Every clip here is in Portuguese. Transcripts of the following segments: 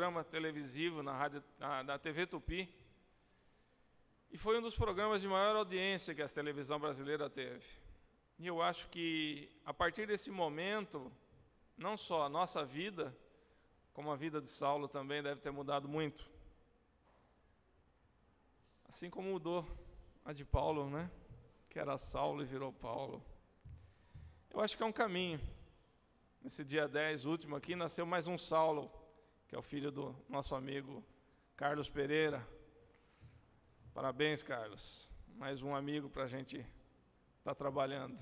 programa televisivo na TV Tupi, e foi um dos programas de maior audiência que a televisão brasileira teve. E eu acho que, a partir desse momento, não só a nossa vida, como a vida de Saulo também deve ter mudado muito. Assim como mudou a de Paulo, né? Que era Saulo e virou Paulo. Eu acho que é um caminho. Nesse dia 10, último aqui, nasceu mais um Saulo, que é o filho do nosso amigo Carlos Pereira. Parabéns, Carlos. Mais um amigo para a gente estar trabalhando.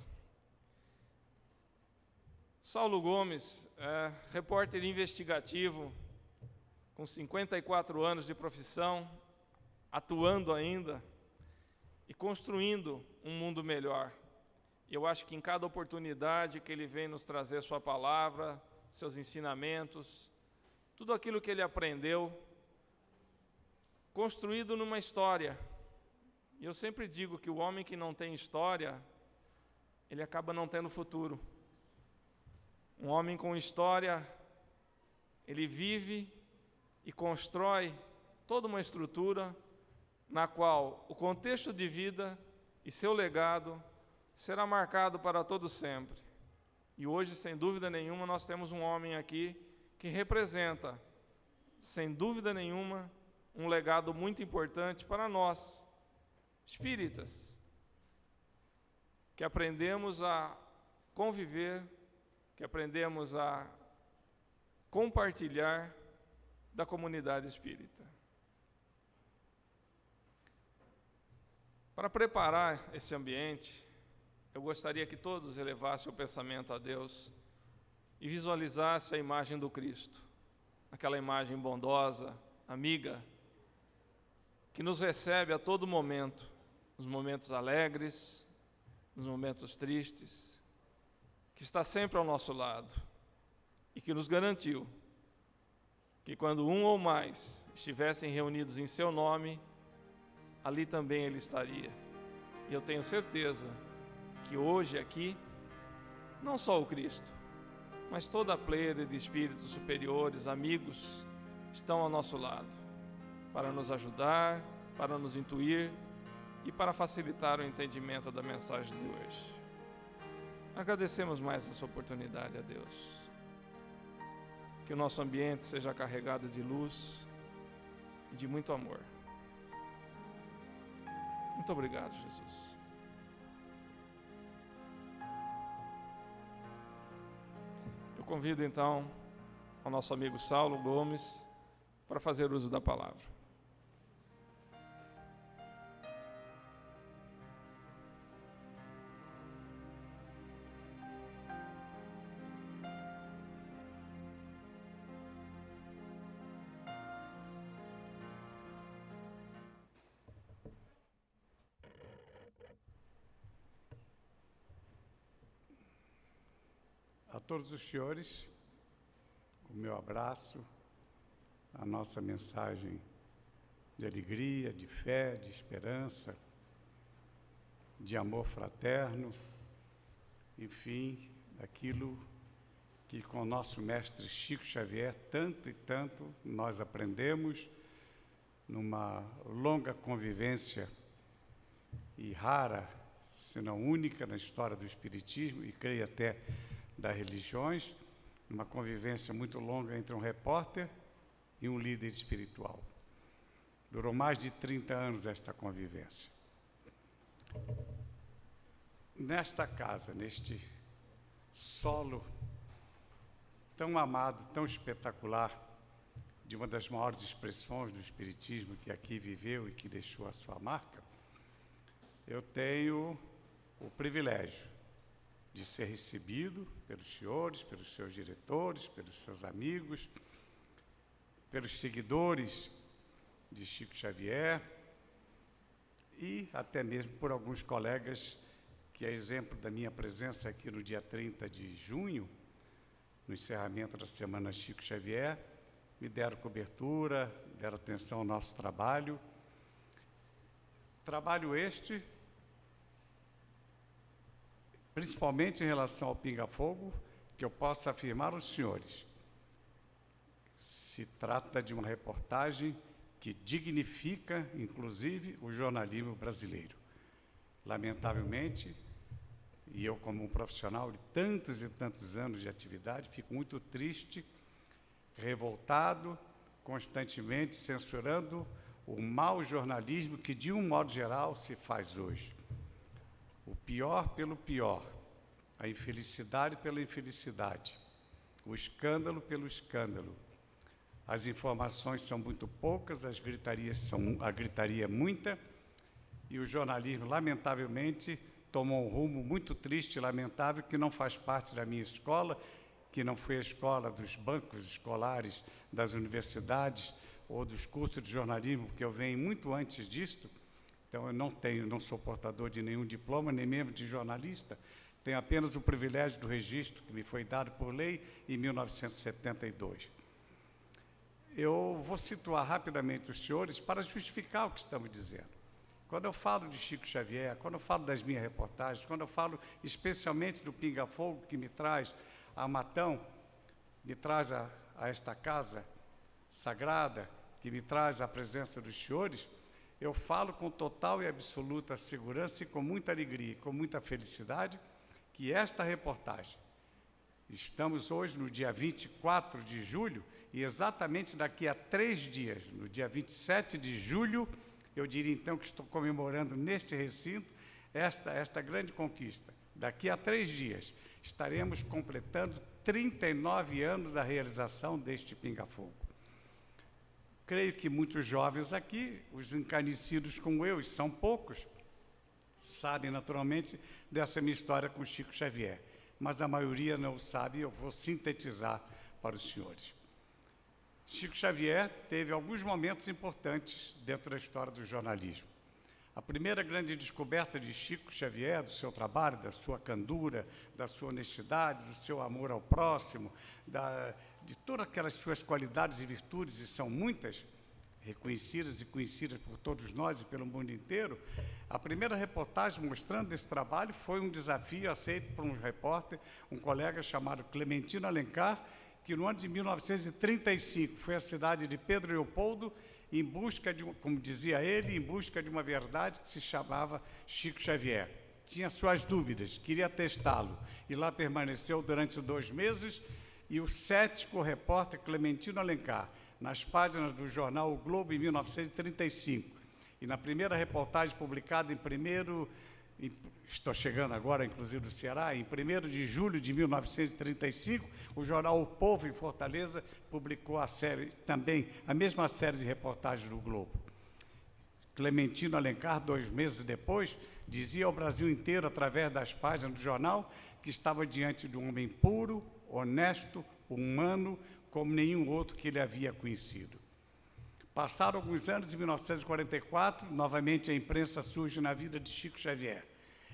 Saulo Gomes é repórter investigativo, com 54 anos de profissão, atuando ainda e construindo um mundo melhor. E eu acho que em cada oportunidade que ele vem nos trazer sua palavra, seus ensinamentos, tudo aquilo que ele aprendeu, construído numa história. E eu sempre digo que o homem que não tem história, ele acaba não tendo futuro. Um homem com história, ele vive e constrói toda uma estrutura na qual o contexto de vida e seu legado será marcado para todo sempre. E hoje, sem dúvida nenhuma, nós temos um homem aqui que representa, sem dúvida nenhuma, um legado muito importante para nós, espíritas, que aprendemos a conviver, que aprendemos a compartilhar da comunidade espírita. Para preparar esse ambiente, eu gostaria que todos elevassem o pensamento a Deus e visualizassem a imagem do Cristo, aquela imagem bondosa, amiga, que nos recebe a todo momento, nos momentos alegres, nos momentos tristes, que está sempre ao nosso lado e que nos garantiu que quando um ou mais estivessem reunidos em seu nome, ali também Ele estaria. E eu tenho certeza que hoje aqui, não só o Cristo, mas toda a pleiade de espíritos superiores, amigos, estão ao nosso lado, para nos ajudar, para nos intuir e para facilitar o entendimento da mensagem de hoje. Agradecemos mais essa oportunidade a Deus. Que o nosso ambiente seja carregado de luz e de muito amor. Muito obrigado, Jesus. Eu convido então o nosso amigo Saulo Gomes para fazer uso da palavra. A todos os senhores, o meu abraço, a nossa mensagem de alegria, de fé, de esperança, de amor fraterno, enfim, aquilo que com o nosso mestre Chico Xavier tanto e tanto nós aprendemos numa longa convivência e rara, se não única, na história do Espiritismo, e creio até das religiões, uma convivência muito longa entre um repórter e um líder espiritual. Durou mais de 30 anos esta convivência. Nesta casa, neste solo tão amado, tão espetacular, de uma das maiores expressões do Espiritismo que aqui viveu e que deixou a sua marca, eu tenho o privilégio de ser recebido pelos senhores, pelos seus diretores, pelos seus amigos, pelos seguidores de Chico Xavier e até mesmo por alguns colegas que, a exemplo da minha presença aqui no dia 30 de junho, no encerramento da Semana Chico Xavier, me deram cobertura, deram atenção ao nosso trabalho. Trabalho este, principalmente em relação ao Pinga Fogo, que eu posso afirmar aos senhores, Se trata de uma reportagem que dignifica, inclusive, o jornalismo brasileiro. Lamentavelmente, e eu como um profissional de tantos e tantos anos de atividade, fico muito triste, revoltado, constantemente censurando o mau jornalismo que, de um modo geral, se faz hoje. O pior pelo pior, a infelicidade pela infelicidade, o escândalo pelo escândalo. As informações são muito poucas, a gritaria é muita, e o jornalismo, lamentavelmente, tomou um rumo muito triste e lamentável, que não faz parte da minha escola, que não foi a escola dos bancos escolares, das universidades ou dos cursos de jornalismo, porque eu venho muito antes disto. Então, eu não sou portador de nenhum diploma, nem mesmo de jornalista. Tenho apenas o privilégio do registro, que me foi dado por lei em 1972. Eu vou situar rapidamente os senhores para justificar o que estamos dizendo. Quando eu falo de Chico Xavier, quando eu falo das minhas reportagens, quando eu falo especialmente do Pinga Fogo, que me traz a Matão, me traz a esta casa sagrada, que me traz a presença dos senhores, eu falo com total e absoluta segurança e com muita alegria, com muita felicidade, que esta reportagem, estamos hoje no dia 24 de julho, e exatamente daqui a 3 dias, no dia 27 de julho, eu diria então que estou comemorando neste recinto esta grande conquista. Daqui a 3 dias, estaremos completando 39 anos da realização deste Pinga Fogo. Creio que muitos jovens aqui, os encarnecidos como eu, e são poucos, sabem naturalmente dessa minha história com Chico Xavier, mas a maioria não sabe, eu vou sintetizar para os senhores. Chico Xavier teve alguns momentos importantes dentro da história do jornalismo. A primeira grande descoberta de Chico Xavier, do seu trabalho, da sua candura, da sua honestidade, do seu amor ao próximo, de todas aquelas suas qualidades e virtudes, e são muitas, reconhecidas e conhecidas por todos nós e pelo mundo inteiro, a primeira reportagem mostrando esse trabalho foi um desafio aceito por um repórter, um colega chamado Clementino Alencar, que no ano de 1935 foi à cidade de Pedro Leopoldo em busca de, como dizia ele, em busca de uma verdade que se chamava Chico Xavier. Tinha suas dúvidas, queria testá-lo, e lá permaneceu durante 2 meses, e o cético repórter Clementino Alencar, nas páginas do jornal O Globo, em 1935, e na primeira reportagem publicada estou chegando agora, inclusive, do Ceará, em 1º de julho de 1935, o jornal O Povo, em Fortaleza, publicou a mesma série de reportagens do Globo. Clementino Alencar, 2 meses depois, dizia ao Brasil inteiro, através das páginas do jornal, que estava diante de um homem puro, honesto, humano, como nenhum outro que ele havia conhecido. Passaram alguns anos, em 1944, novamente a imprensa surge na vida de Chico Xavier.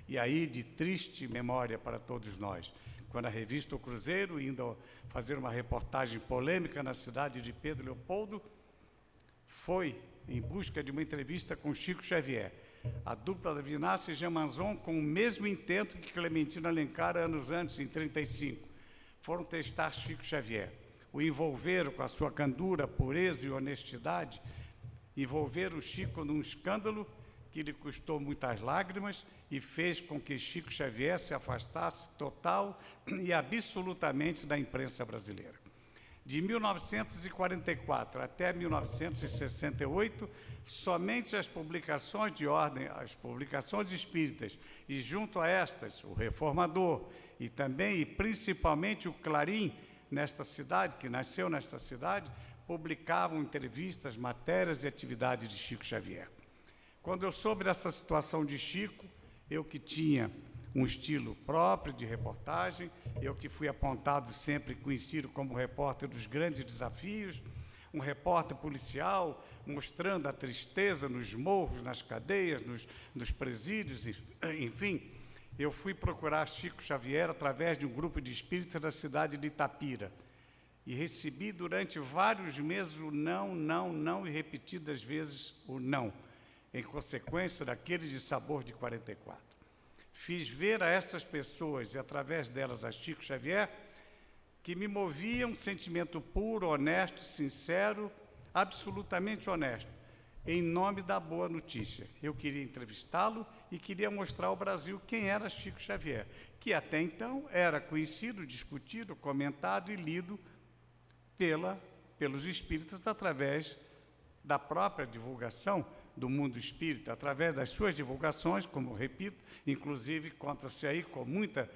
E aí, de triste memória para todos nós, quando a revista O Cruzeiro, indo fazer uma reportagem polêmica na cidade de Pedro Leopoldo, foi em busca de uma entrevista com Chico Xavier. A dupla da Vinassi e Jean Manzon, com o mesmo intento que Clementino Alencar anos antes, em 1935, foram testar Chico Xavier. O envolveram com a sua candura, pureza e honestidade, envolveram o Chico num escândalo que lhe custou muitas lágrimas e fez com que Chico Xavier se afastasse total e absolutamente da imprensa brasileira. De 1944 até 1968, somente as publicações de ordem, as publicações espíritas, e junto a estas, o Reformador, e também e principalmente o Clarim, nesta cidade, que nasceu nesta cidade, publicavam entrevistas, matérias e atividades de Chico Xavier. Quando eu soube dessa situação de Chico, eu que tinha um estilo próprio de reportagem, eu que fui apontado sempre conhecido como repórter dos grandes desafios, um repórter policial, mostrando a tristeza nos morros, nas cadeias, nos presídios, enfim, eu fui procurar Chico Xavier através de um grupo de espíritas da cidade de Itapira, e recebi durante vários meses o não, e repetidas vezes o não, em consequência daquele de sabor de 44. Fiz ver a essas pessoas, e através delas a Chico Xavier, que me movia um sentimento puro, honesto, sincero, absolutamente honesto, em nome da boa notícia. Eu queria entrevistá-lo e queria mostrar ao Brasil quem era Chico Xavier, que até então era conhecido, discutido, comentado e lido pelos espíritas através da própria divulgação do mundo espírita, através das suas divulgações, como repito, inclusive conta-se aí com muita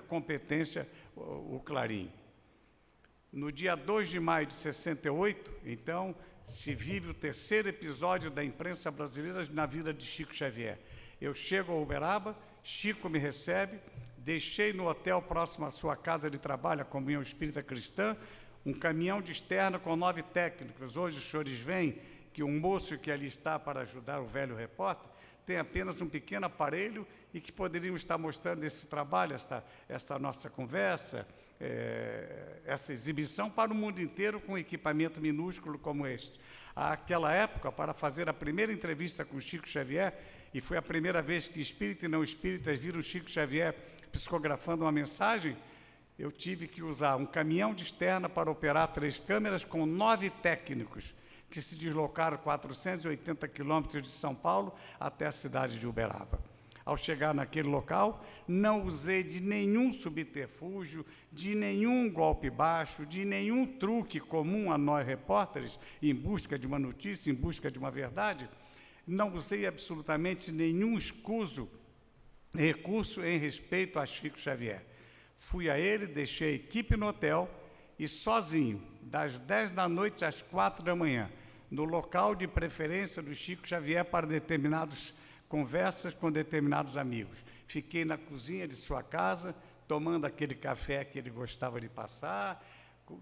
competência o Clarim. No dia 2 de maio de 68, então, se vive o terceiro episódio da imprensa brasileira na vida de Chico Xavier. Eu chego a Uberaba, Chico me recebe, deixei no hotel próximo à sua casa de trabalho, a Comunhão Espírita Cristã, um caminhão de externa com 9 técnicos. Hoje os senhores veem que um moço que ali está para ajudar o velho repórter tem apenas um pequeno aparelho e que poderíamos estar mostrando esse trabalho, esta nossa conversa, essa exibição para o mundo inteiro com um equipamento minúsculo como este. Àquela época, para fazer a primeira entrevista com Chico Xavier, e foi a primeira vez que espírita e não espíritas viram Chico Xavier psicografando uma mensagem, eu tive que usar um caminhão de externa para operar 3 câmeras com 9 técnicos, que se deslocaram 480 quilômetros de São Paulo até a cidade de Uberaba. Ao chegar naquele local, não usei de nenhum subterfúgio, de nenhum golpe baixo, de nenhum truque comum a nós repórteres, em busca de uma notícia, em busca de uma verdade. Não usei absolutamente nenhum recurso em respeito a Chico Xavier. Fui a ele, deixei a equipe no hotel e sozinho, das 10 da noite às 4 da manhã, no local de preferência do Chico Xavier para determinadas conversas com determinados amigos. Fiquei na cozinha de sua casa, tomando aquele café que ele gostava de passar,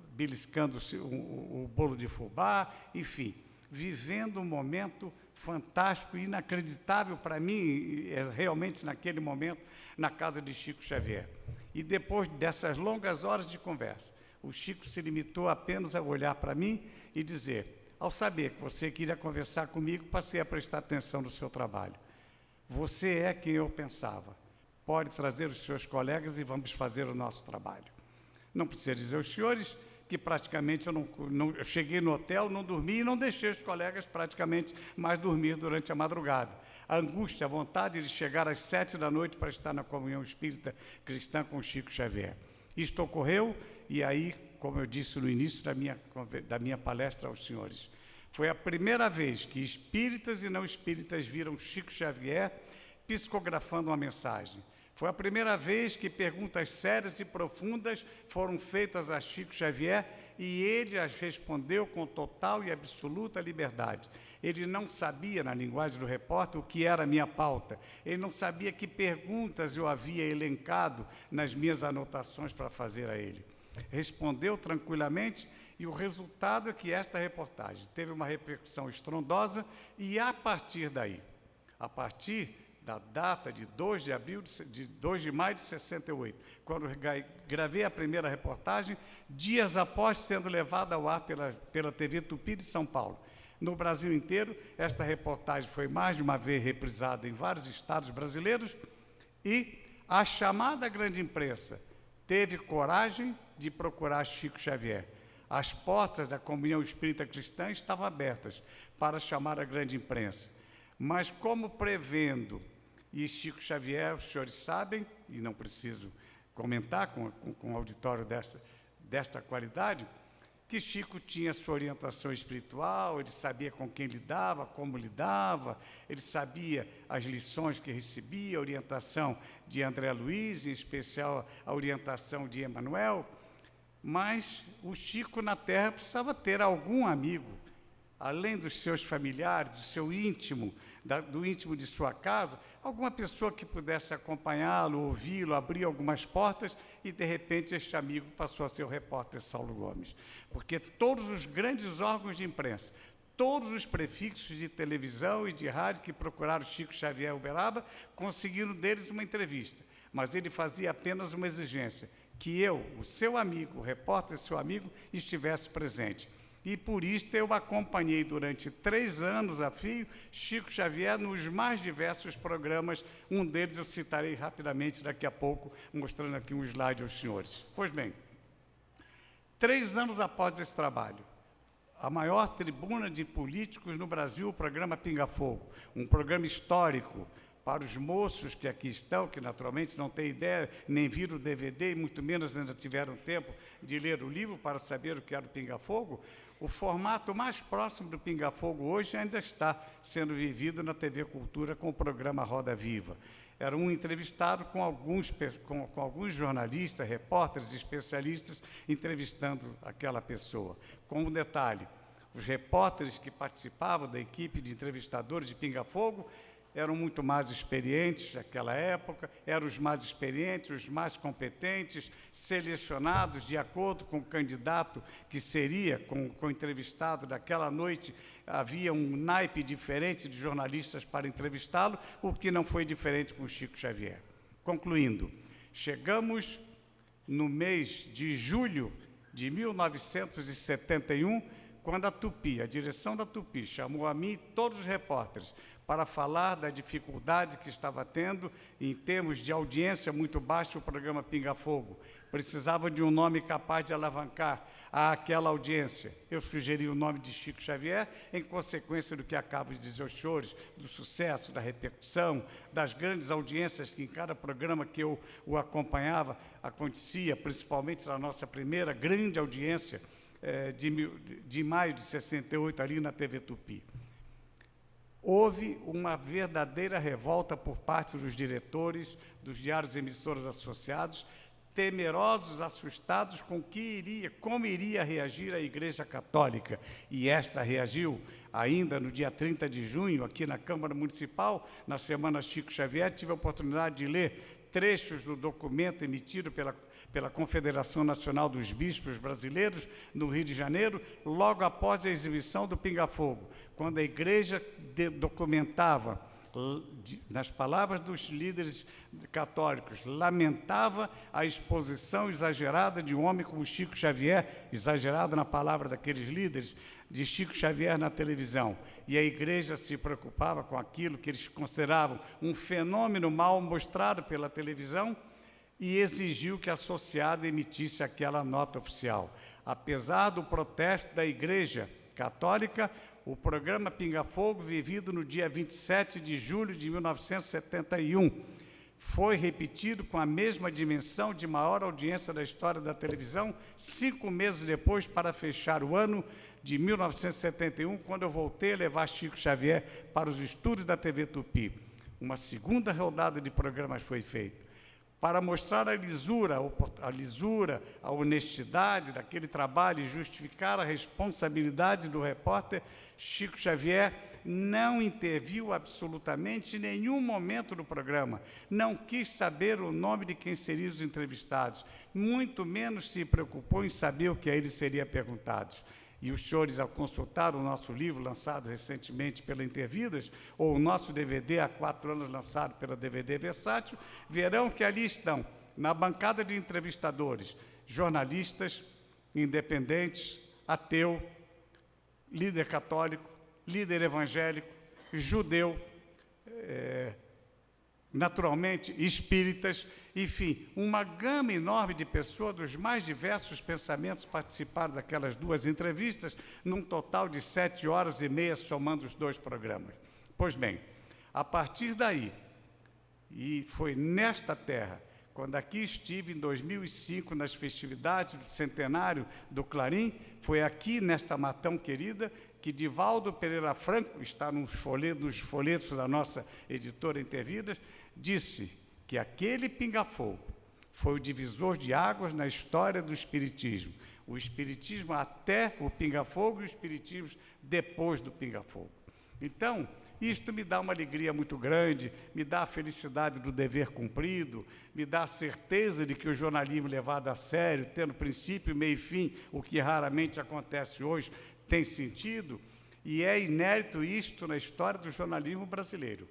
beliscando o bolo de fubá, enfim, vivendo um momento fantástico e inacreditável para mim, realmente naquele momento, na casa de Chico Xavier. E depois dessas longas horas de conversa, o Chico se limitou apenas a olhar para mim e dizer: ao saber que você queria conversar comigo, passei a prestar atenção no seu trabalho. Você é quem eu pensava. Pode trazer os seus colegas e vamos fazer o nosso trabalho. Não precisa dizer aos senhores que praticamente eu cheguei no hotel, não dormi e não deixei os colegas praticamente mais dormir durante a madrugada. A angústia, a vontade de chegar às 7 da noite para estar na Comunhão Espírita Cristã com Chico Xavier. Isto ocorreu e aí, como eu disse no início da minha palestra aos senhores, foi a primeira vez que espíritas e não espíritas viram Chico Xavier psicografando uma mensagem. Foi a primeira vez que perguntas sérias e profundas foram feitas a Chico Xavier e ele as respondeu com total e absoluta liberdade. Ele não sabia, na linguagem do repórter, o que era a minha pauta. Ele não sabia que perguntas eu havia elencado nas minhas anotações para fazer a ele. Respondeu tranquilamente e o resultado é que esta reportagem teve uma repercussão estrondosa e, a partir daí, a partir da data de 2 de maio de 68, quando gravei a primeira reportagem, dias após sendo levada ao ar pela TV Tupi de São Paulo. No Brasil inteiro, esta reportagem foi mais de uma vez reprisada em vários estados brasileiros e a chamada grande imprensa teve coragem de procurar Chico Xavier. As portas da Comunhão Espírita Cristã estavam abertas para chamar a grande imprensa. Mas como prevendo, e Chico Xavier, os senhores sabem, e não preciso comentar com um auditório desta qualidade, que Chico tinha sua orientação espiritual, ele sabia com quem lidava, como lidava, ele sabia as lições que recebia, a orientação de André Luiz, em especial a orientação de Emmanuel, mas o Chico na Terra precisava ter algum amigo, além dos seus familiares, do seu íntimo, do íntimo de sua casa, alguma pessoa que pudesse acompanhá-lo, ouvi-lo, abrir algumas portas, e, de repente, este amigo passou a ser o repórter Saulo Gomes. Porque todos os grandes órgãos de imprensa, todos os prefixos de televisão e de rádio que procuraram Chico Xavier Uberaba, conseguiram deles uma entrevista. Mas ele fazia apenas uma exigência, que eu, o seu amigo, o repórter seu amigo, estivesse presente. E por isso eu acompanhei durante 3 anos a fio Chico Xavier nos mais diversos programas. Um deles eu citarei rapidamente daqui a pouco, mostrando aqui um slide aos senhores. Pois bem, 3 anos após esse trabalho, a maior tribuna de políticos no Brasil, o programa Pinga Fogo, um programa histórico para os moços que aqui estão, que naturalmente não têm ideia, nem viram o DVD, e muito menos ainda tiveram tempo de ler o livro para saber o que era o Pinga Fogo. O formato mais próximo do Pinga Fogo hoje ainda está sendo vivido na TV Cultura com o programa Roda Viva. Era um entrevistado com alguns jornalistas, repórteres, especialistas, entrevistando aquela pessoa. Com um detalhe, os repórteres que participavam da equipe de entrevistadores de Pinga Fogo eram muito mais experientes naquela época, eram os mais experientes, os mais competentes, selecionados de acordo com o candidato que seria, com o entrevistado daquela noite. Havia um naipe diferente de jornalistas para entrevistá-lo, o que não foi diferente com o Chico Xavier. Concluindo, chegamos no mês de julho de 1971, quando a Tupi, a direção da Tupi, chamou a mim e todos os repórteres para falar da dificuldade que estava tendo em termos de audiência muito baixa o programa Pinga Fogo. Precisava de um nome capaz de alavancar aquela audiência. Eu sugeri o nome de Chico Xavier, em consequência do que acabo de dizer aos senhores, do sucesso, da repercussão, das grandes audiências que em cada programa que eu o acompanhava acontecia, principalmente na nossa primeira grande audiência de maio de 68, ali na TV Tupi. Houve uma verdadeira revolta por parte dos diretores dos diários e emissoras associados, temerosos, assustados com como iria reagir a Igreja Católica. E esta reagiu ainda no dia 30 de junho, aqui na Câmara Municipal, na Semana Chico Xavier. Tive a oportunidade de ler trechos do documento emitido pela Confederação Nacional dos Bispos Brasileiros, no Rio de Janeiro, logo após a exibição do Pinga Fogo, quando a Igreja documentava, nas palavras dos líderes católicos, lamentava a exposição exagerada de um homem como Chico Xavier, exagerada na palavra daqueles líderes, de Chico Xavier na televisão. E a Igreja se preocupava com aquilo que eles consideravam um fenômeno mal mostrado pela televisão, e exigiu que a associada emitisse aquela nota oficial. Apesar do protesto da Igreja Católica, o programa Pinga Fogo, vivido no dia 27 de julho de 1971, foi repetido com a mesma dimensão de maior audiência da história da televisão, 5 meses depois, para fechar o ano de 1971, quando eu voltei a levar Chico Xavier para os estúdios da TV Tupi. Uma segunda rodada de programas foi feita, para mostrar a lisura, a honestidade daquele trabalho e justificar a responsabilidade do repórter. Chico Xavier não interviu absolutamente em nenhum momento do programa, não quis saber o nome de quem seriam os entrevistados, muito menos se preocupou em saber o que a eles seria perguntado. E os senhores, ao consultar o nosso livro, lançado recentemente pela Intervidas, ou o nosso DVD, há 4 anos, lançado pela DVD Versátil, verão que ali estão, na bancada de entrevistadores, jornalistas, independentes, ateu, líder católico, líder evangélico, judeu, naturalmente, espíritas, enfim, uma gama enorme de pessoas dos mais diversos pensamentos participaram daquelas 2 entrevistas, num total de 7 horas e meia, somando os 2 programas. Pois bem, a partir daí, e foi nesta terra, quando aqui estive em 2005, nas festividades do centenário do Clarim, foi aqui, nesta Matão querida, que Divaldo Pereira Franco, está nos folhetos da nossa editora Intervidas, disse que aquele Pinga Fogo foi o divisor de águas na história do Espiritismo. O Espiritismo até o Pinga Fogo e o Espiritismo depois do Pinga Fogo. Então, isto me dá uma alegria muito grande, me dá a felicidade do dever cumprido, me dá a certeza de que o jornalismo levado a sério, tendo princípio, meio e fim, o que raramente acontece hoje, tem sentido, e é inédito isto na história do jornalismo brasileiro.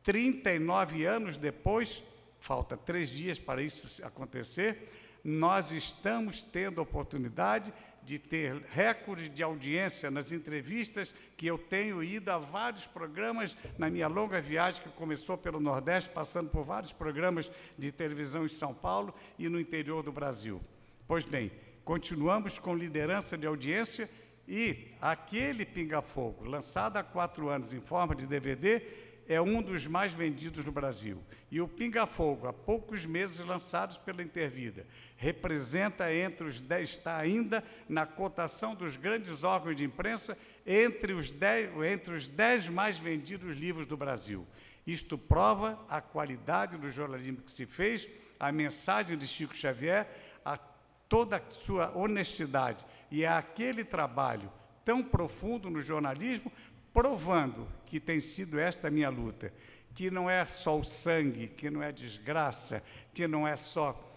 39 anos depois, falta 3 dias para isso acontecer, nós estamos tendo a oportunidade de ter recordes de audiência nas entrevistas que eu tenho ido a vários programas na minha longa viagem, que começou pelo Nordeste, passando por vários programas de televisão em São Paulo e no interior do Brasil. Pois bem, continuamos com liderança de audiência e aquele Pinga Fogo, lançado há 4 anos em forma de DVD, é um dos mais vendidos no Brasil. E o Pinga Fogo, há poucos meses lançados pela Intervida, representa está ainda na cotação dos grandes órgãos de imprensa entre os 10 mais vendidos livros do Brasil. Isto prova a qualidade do jornalismo que se fez, a mensagem de Chico Xavier, toda a sua honestidade. E é aquele trabalho tão profundo no jornalismo, provando que tem sido esta a minha luta, que não é só o sangue, que não é desgraça, que não é só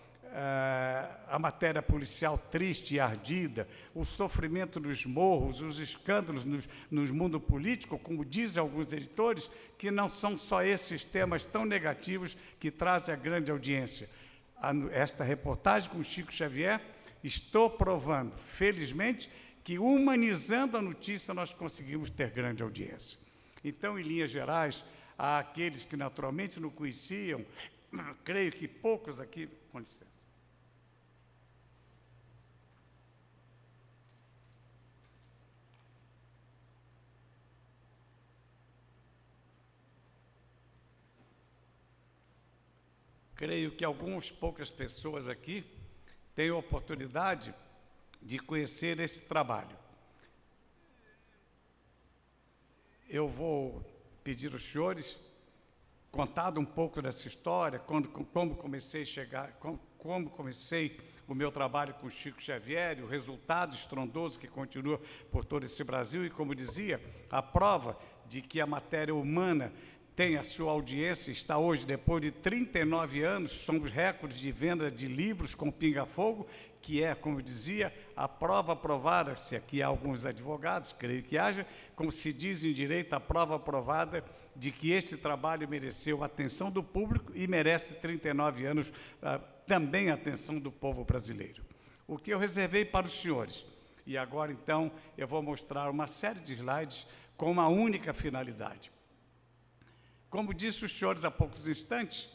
a matéria policial triste e ardida, o sofrimento nos morros, os escândalos no mundo político, como dizem alguns editores, que não são só esses temas tão negativos que trazem a grande audiência. Esta reportagem com Chico Xavier, estou provando, felizmente, que humanizando a notícia nós conseguimos ter grande audiência. Então, em linhas gerais, há aqueles que naturalmente não conheciam, creio que poucos aqui, com licença. Creio que poucas pessoas aqui têm a oportunidade de conhecer esse trabalho. Eu vou pedir aos senhores, contado um pouco dessa história, como comecei o meu trabalho com Chico Xavier, o resultado estrondoso que continua por todo esse Brasil, e, como dizia, a prova de que a matéria humana tem a sua audiência, está hoje, depois de 39 anos, são os recordes de venda de livros com Pinga Fogo, que é, como dizia, a prova provada, se aqui há alguns advogados, creio que haja, como se diz em direito, a prova provada de que este trabalho mereceu a atenção do público e merece 39 anos também a atenção do povo brasileiro. O que eu reservei para os senhores, e agora, então, eu vou mostrar uma série de slides com uma única finalidade. Como disse os senhores há poucos instantes,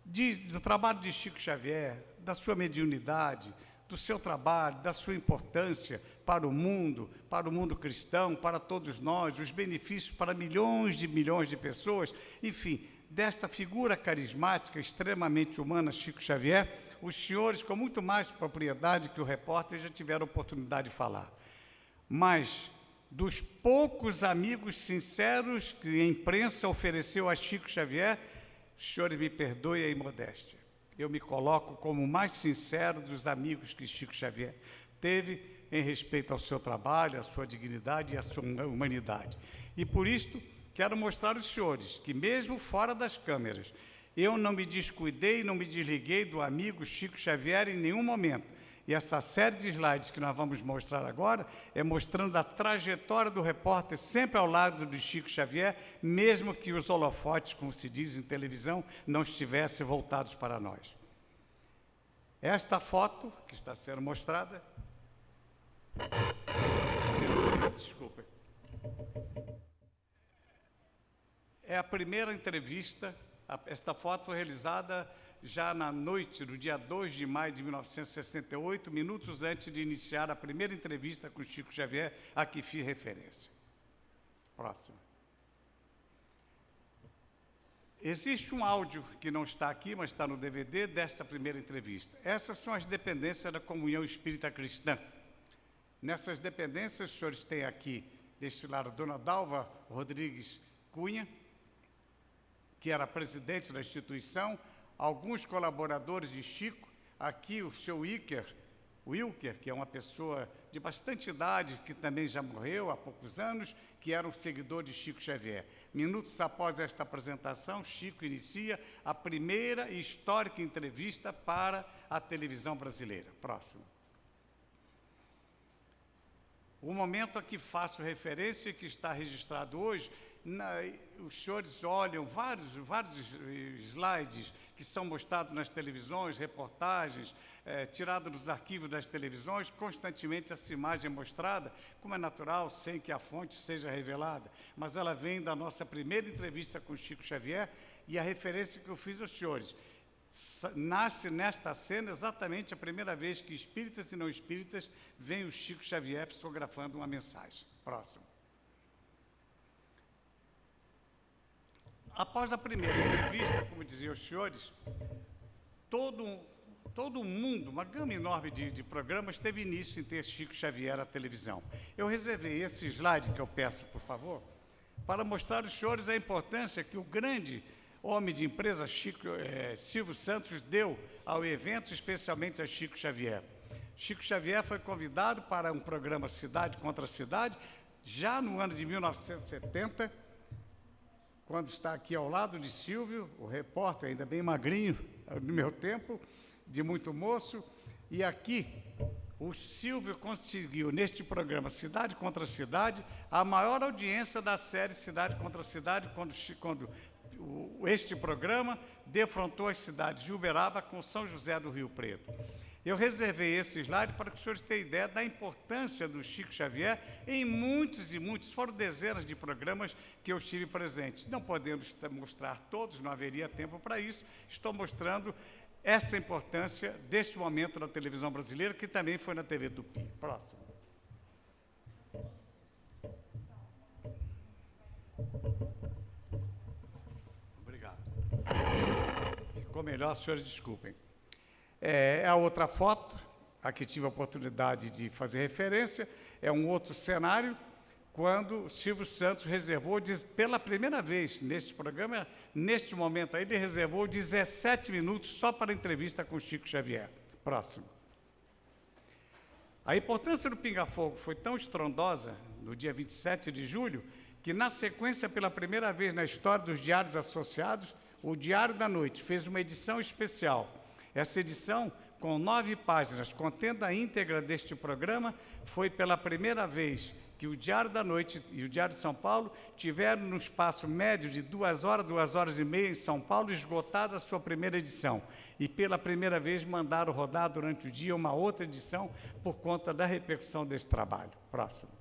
do trabalho de Chico Xavier, da sua mediunidade, do seu trabalho, da sua importância para o mundo cristão, para todos nós, os benefícios para milhões de pessoas, enfim, dessa figura carismática, extremamente humana, Chico Xavier, os senhores, com muito mais propriedade que o repórter, já tiveram oportunidade de falar. Mas dos poucos amigos sinceros que a imprensa ofereceu a Chico Xavier, os senhores me perdoem a imodéstia. Eu me coloco como o mais sincero dos amigos que Chico Xavier teve em respeito ao seu trabalho, à sua dignidade e à sua humanidade. E por isto, quero mostrar aos senhores que, mesmo fora das câmeras, eu não me descuidei, não me desliguei do amigo Chico Xavier em nenhum momento. E essa série de slides que nós vamos mostrar agora é mostrando a trajetória do repórter sempre ao lado de Chico Xavier, mesmo que os holofotes, como se diz em televisão, não estivessem voltados para nós. Esta foto que está sendo mostrada... Desculpa. É a primeira entrevista. Esta foto foi realizada já na noite do dia 2 de maio de 1968, minutos antes de iniciar a primeira entrevista com Chico Xavier, a que fiz referência. Próximo. Existe um áudio que não está aqui, mas está no DVD, desta primeira entrevista. Essas são as dependências da Comunhão Espírita Cristã. Nessas dependências, os senhores têm aqui, deste lado, Dona Dalva Rodrigues Cunha, que era presidente da instituição, alguns colaboradores de Chico, aqui o seu Wilker, que é uma pessoa de bastante idade, que também já morreu há poucos anos, que era um seguidor de Chico Xavier. Minutos após esta apresentação, Chico inicia a primeira e histórica entrevista para a televisão brasileira. Próximo. O momento a que faço referência, que está registrado hoje, os senhores olham vários slides que são mostrados nas televisões, reportagens, tirados dos arquivos das televisões, constantemente essa imagem é mostrada, como é natural, sem que a fonte seja revelada, mas ela vem da nossa primeira entrevista com Chico Xavier, e a referência que eu fiz aos senhores nasce nesta cena exatamente a primeira vez que espíritas e não espíritas veem o Chico Xavier psicografando uma mensagem. Próximo. Após a primeira entrevista, como diziam os senhores, todo mundo, uma gama enorme de programas, teve início em ter Chico Xavier na televisão. Eu reservei esse slide que eu peço, por favor, para mostrar aos senhores a importância que o grande homem de empresa Silvio Santos deu ao evento, especialmente a Chico Xavier. Chico Xavier foi convidado para um programa Cidade contra Cidade, já no ano de 1970, quando está aqui ao lado de Silvio, o repórter ainda bem magrinho, no meu tempo, de muito moço, e aqui o Silvio conseguiu, neste programa Cidade contra Cidade, a maior audiência da série Cidade contra Cidade, quando este programa defrontou as cidades de Uberaba com São José do Rio Preto. Eu reservei esse slide para que os senhores tenham ideia da importância do Chico Xavier em muitos, foram dezenas de programas que eu estive presente. Não podemos mostrar todos, não haveria tempo para isso, estou mostrando essa importância deste momento na televisão brasileira, que também foi na TV Tupi. Próximo. Obrigado. Ficou melhor, senhores, desculpem. É a outra foto, a que tive a oportunidade de fazer referência, é um outro cenário, quando Silvio Santos reservou, pela primeira vez neste programa, neste momento aí, ele reservou 17 minutos só para a entrevista com Chico Xavier. Próximo. A importância do Pinga Fogo foi tão estrondosa, no dia 27 de julho, que, na sequência, pela primeira vez na história dos diários associados, o Diário da Noite fez uma edição especial. Essa edição, com 9 páginas, contendo a íntegra deste programa, foi pela primeira vez que o Diário da Noite e o Diário de São Paulo tiveram, no espaço médio de 2 horas, 2 horas e meia em São Paulo, esgotada a sua primeira edição. E pela primeira vez mandaram rodar durante o dia uma outra edição por conta da repercussão desse trabalho. Próximo.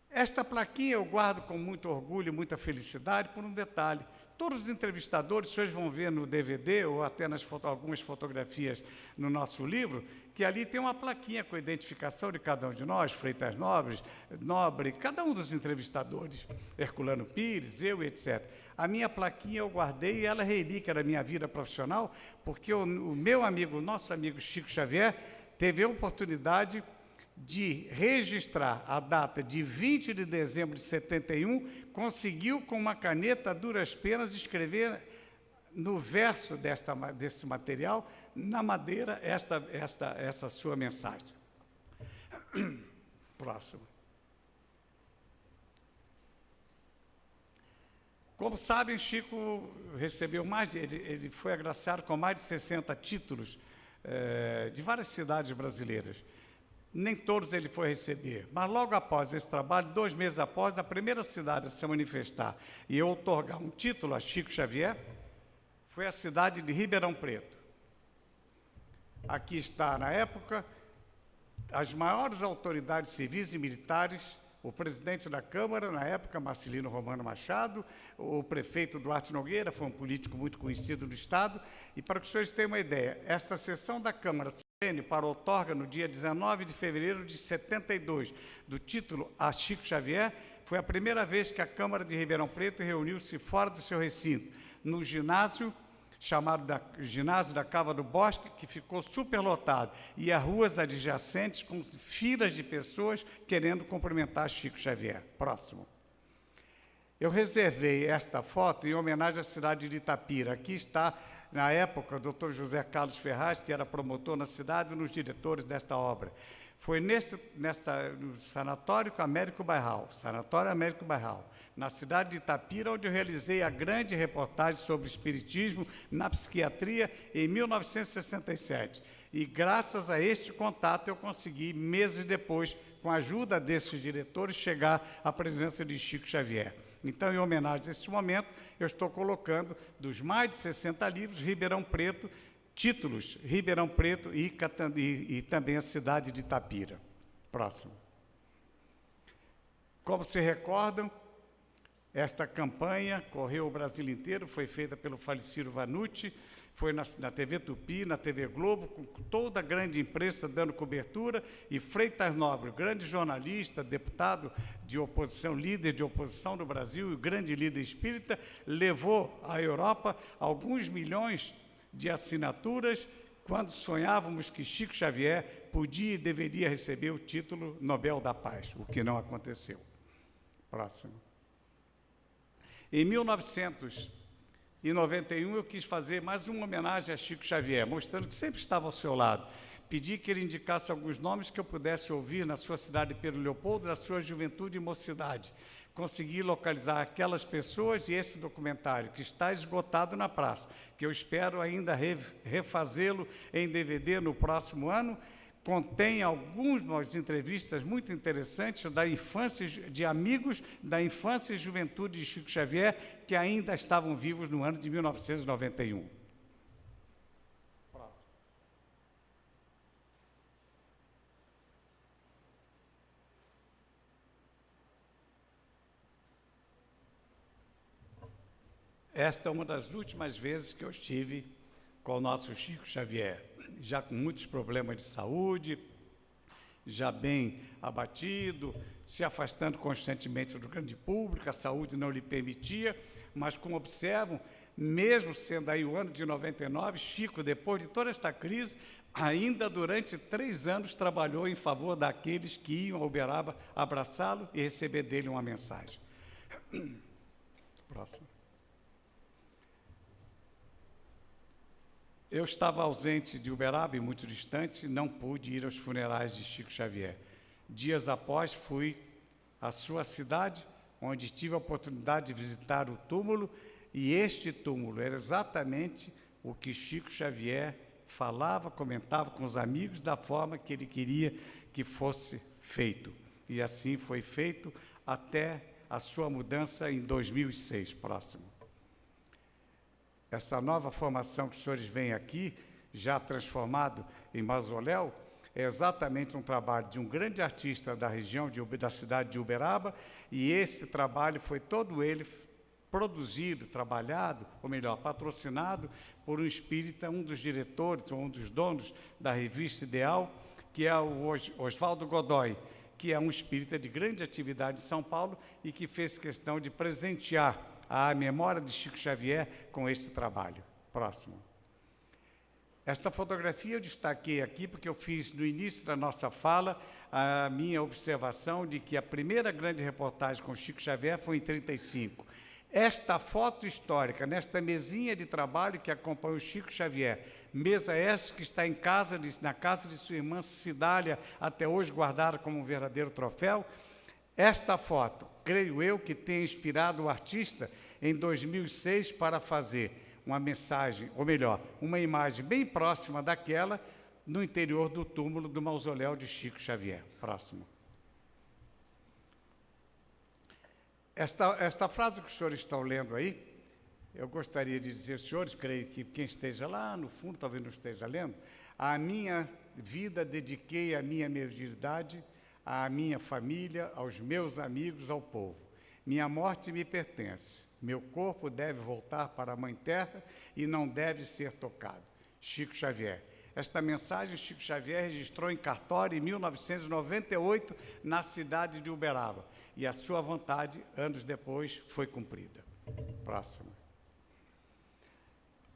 Esta plaquinha eu guardo com muito orgulho e muita felicidade por um detalhe. Todos os entrevistadores, vocês vão ver no DVD ou até nas algumas fotografias no nosso livro, que ali tem uma plaquinha com a identificação de cada um de nós, Freitas Nobre, cada um dos entrevistadores, Herculano Pires, eu, etc. A minha plaquinha eu guardei e ela é relíquia da minha vida profissional, porque o meu amigo, nosso amigo Chico Xavier, teve a oportunidade de registrar a data de 20 de dezembro de 71, conseguiu, com uma caneta a duras penas, escrever no verso desse material, na madeira, essa sua mensagem. Próximo. Como sabem, Chico recebeu ele foi agraciado com mais de 60 títulos de várias cidades brasileiras. Nem todos ele foi receber, mas logo após esse trabalho, 2 meses após, a primeira cidade a se manifestar e outorgar um título a Chico Xavier foi a cidade de Ribeirão Preto. Aqui está, na época, as maiores autoridades civis e militares, o presidente da Câmara, na época, Marcelino Romano Machado, o prefeito Duarte Nogueira, foi um político muito conhecido do Estado, e para que os senhores tenham uma ideia, esta sessão da Câmara para outorga no dia 19 de fevereiro de 72, do título a Chico Xavier, foi a primeira vez que a Câmara de Ribeirão Preto reuniu-se fora do seu recinto, no ginásio, chamado Ginásio da Cava do Bosque, que ficou superlotado, e as ruas adjacentes com filas de pessoas querendo cumprimentar Chico Xavier. Próximo. Eu reservei esta foto em homenagem à cidade de Itapira. Aqui está, na época, o Dr. José Carlos Ferraz, que era promotor na cidade, e um dos diretores desta obra. Foi no Sanatório Américo Bairral, na cidade de Itapira, onde eu realizei a grande reportagem sobre o espiritismo na psiquiatria em 1967. E, graças a este contato, eu consegui, meses depois, com a ajuda desses diretores, chegar à presença de Chico Xavier. Então, em homenagem a esse momento, eu estou colocando, dos mais de 60 livros, Ribeirão Preto, títulos, Ribeirão Preto e também a cidade de Itapira. Próximo. Como se recordam, esta campanha correu o Brasil inteiro, foi feita pelo falecido Vanucci, foi na TV Tupi, na TV Globo, com toda a grande imprensa dando cobertura, e Freitas Nobre, grande jornalista, deputado de oposição, líder de oposição do Brasil, e grande líder espírita, levou à Europa alguns milhões de assinaturas, quando sonhávamos que Chico Xavier podia e deveria receber o título Nobel da Paz, o que não aconteceu. Próximo. Em 1991, eu quis fazer mais uma homenagem a Chico Xavier, mostrando que sempre estava ao seu lado. Pedi que ele indicasse alguns nomes que eu pudesse ouvir na sua cidade de Pedro Leopoldo, na sua juventude e mocidade. Consegui localizar aquelas pessoas e esse documentário, que está esgotado na praça, que eu espero ainda refazê-lo em DVD no próximo ano, contém algumas entrevistas muito interessantes da infância, de amigos da infância e juventude de Chico Xavier, que ainda estavam vivos no ano de 1991. Próximo. Esta é uma das últimas vezes que eu estive com o nosso Chico Xavier, já com muitos problemas de saúde, já bem abatido, se afastando constantemente do grande público, a saúde não lhe permitia, mas como observam, mesmo sendo aí o ano de 99, Chico, depois de toda esta crise, ainda durante 3 anos trabalhou em favor daqueles que iam a Uberaba abraçá-lo e receber dele uma mensagem. Próximo. Eu estava ausente de Uberaba e muito distante, não pude ir aos funerais de Chico Xavier. Dias após, fui à sua cidade, onde tive a oportunidade de visitar o túmulo, e este túmulo era exatamente o que Chico Xavier falava, comentava com os amigos, da forma que ele queria que fosse feito. E assim foi feito até a sua mudança em 2006. Próximo. Essa nova formação que os senhores veem aqui, já transformado em mausoléu, é exatamente um trabalho de um grande artista da região, da cidade de Uberaba, e esse trabalho foi todo ele produzido, trabalhado, ou melhor, patrocinado por um espírita, um dos diretores, ou um dos donos da revista Ideal, que é o Oswaldo Godoy, que é um espírita de grande atividade em São Paulo e que fez questão de presentear a memória de Chico Xavier com este trabalho. Próximo. Esta fotografia eu destaquei aqui porque eu fiz no início da nossa fala a minha observação de que a primeira grande reportagem com Chico Xavier foi em 1935. Esta foto histórica, nesta mesinha de trabalho que acompanha o Chico Xavier, mesa esta que está na casa de sua irmã Cidália, até hoje guardada como um verdadeiro troféu, esta foto, creio eu, que tenha inspirado o artista em 2006 para fazer uma mensagem, ou melhor, uma imagem bem próxima daquela no interior do túmulo do mausoléu de Chico Xavier. Próximo. Esta frase que os senhores estão lendo aí, eu gostaria de dizer, senhores, creio que quem esteja lá no fundo, talvez não esteja lendo, a minha vida dediquei à minha mediunidade, à minha família, aos meus amigos, ao povo. Minha morte me pertence. Meu corpo deve voltar para a Mãe Terra e não deve ser tocado. Chico Xavier. Esta mensagem Chico Xavier registrou em cartório em 1998, na cidade de Uberaba. E a sua vontade, anos depois, foi cumprida. Próximo.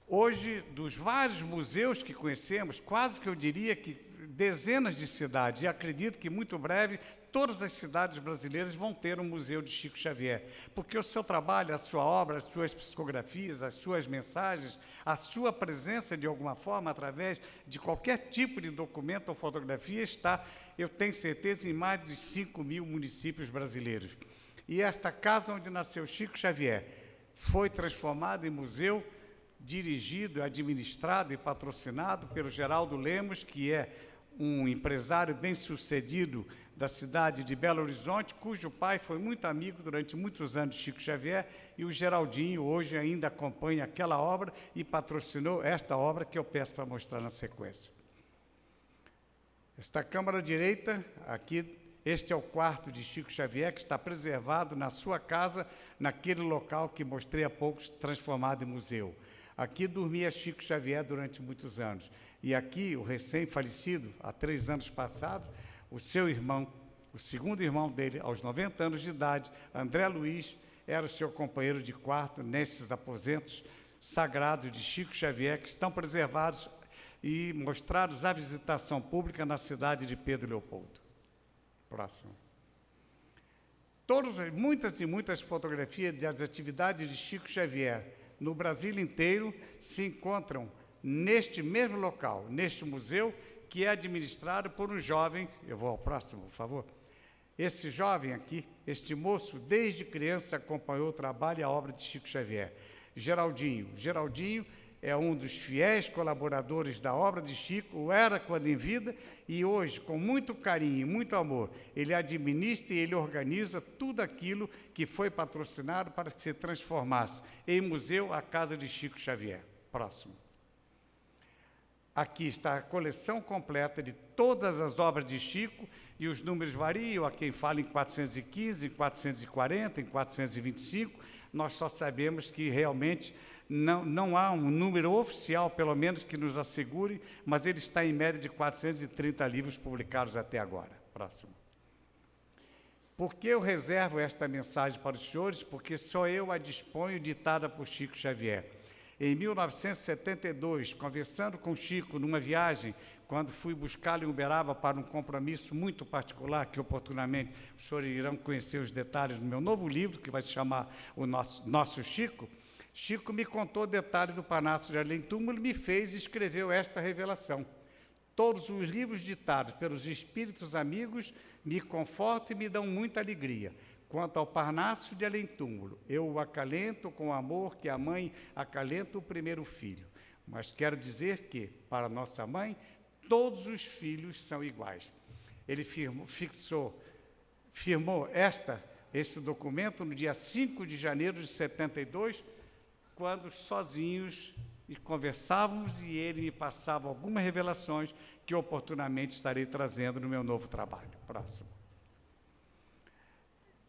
Hoje, dos vários museus que conhecemos, quase que eu diria que dezenas de cidades, e acredito que muito breve todas as cidades brasileiras vão ter um museu de Chico Xavier, porque o seu trabalho, a sua obra, as suas psicografias, as suas mensagens, a sua presença de alguma forma, através de qualquer tipo de documento ou fotografia, está, eu tenho certeza, em mais de 5.000 municípios brasileiros. E esta casa onde nasceu Chico Xavier foi transformada em museu, dirigido, administrado e patrocinado pelo Geraldo Lemos, que é um empresário bem-sucedido da cidade de Belo Horizonte, cujo pai foi muito amigo durante muitos anos de Chico Xavier, e o Geraldinho hoje ainda acompanha aquela obra e patrocinou esta obra que eu peço para mostrar na sequência. Esta câmara direita, aqui, este é o quarto de Chico Xavier, que está preservado na sua casa, naquele local que mostrei há pouco, transformado em museu. Aqui dormia Chico Xavier durante muitos anos. E aqui, o recém-falecido, há 3 anos passados, o seu irmão, o segundo irmão dele, aos 90 anos de idade, André Luiz, era o seu companheiro de quarto nesses aposentos sagrados de Chico Xavier, que estão preservados e mostrados à visitação pública na cidade de Pedro Leopoldo. Próximo. Muitas e muitas fotografias das atividades de Chico Xavier no Brasil inteiro se encontram neste mesmo local, neste museu, que é administrado por um jovem. Eu vou ao próximo, por favor. Esse jovem aqui, este moço, desde criança acompanhou o trabalho e a obra de Chico Xavier. Geraldinho. Geraldinho é um dos fiéis colaboradores da obra de Chico, o era quando em vida, e hoje, com muito carinho e muito amor, ele administra e ele organiza tudo aquilo que foi patrocinado para que se transformasse em museu a casa de Chico Xavier. Próximo. Aqui está a coleção completa de todas as obras de Chico, e os números variam, há quem fala em 415, em 440, em 425, nós só sabemos que realmente não há um número oficial, pelo menos, que nos assegure, mas ele está em média de 430 livros publicados até agora. Próximo. Por que eu reservo esta mensagem para os senhores? Porque só eu a disponho, ditada por Chico Xavier. Em 1972, conversando com Chico numa viagem, quando fui buscá-lo em Uberaba para um compromisso muito particular, que oportunamente os senhores irão conhecer os detalhes no meu novo livro, que vai se chamar O Nosso Chico, Chico me contou detalhes do Parnaso de Além-Túmulo e me fez e escreveu esta revelação. Todos os livros ditados pelos espíritos amigos me confortam e me dão muita alegria. Quanto ao Parnaso de Além-Túmulo, eu o acalento com o amor que a mãe acalenta o primeiro filho. Mas quero dizer que, para nossa mãe, todos os filhos são iguais. Ele firmou esse documento no dia 5 de janeiro de 72, quando sozinhos e conversávamos e ele me passava algumas revelações que oportunamente estarei trazendo no meu novo trabalho. Próximo.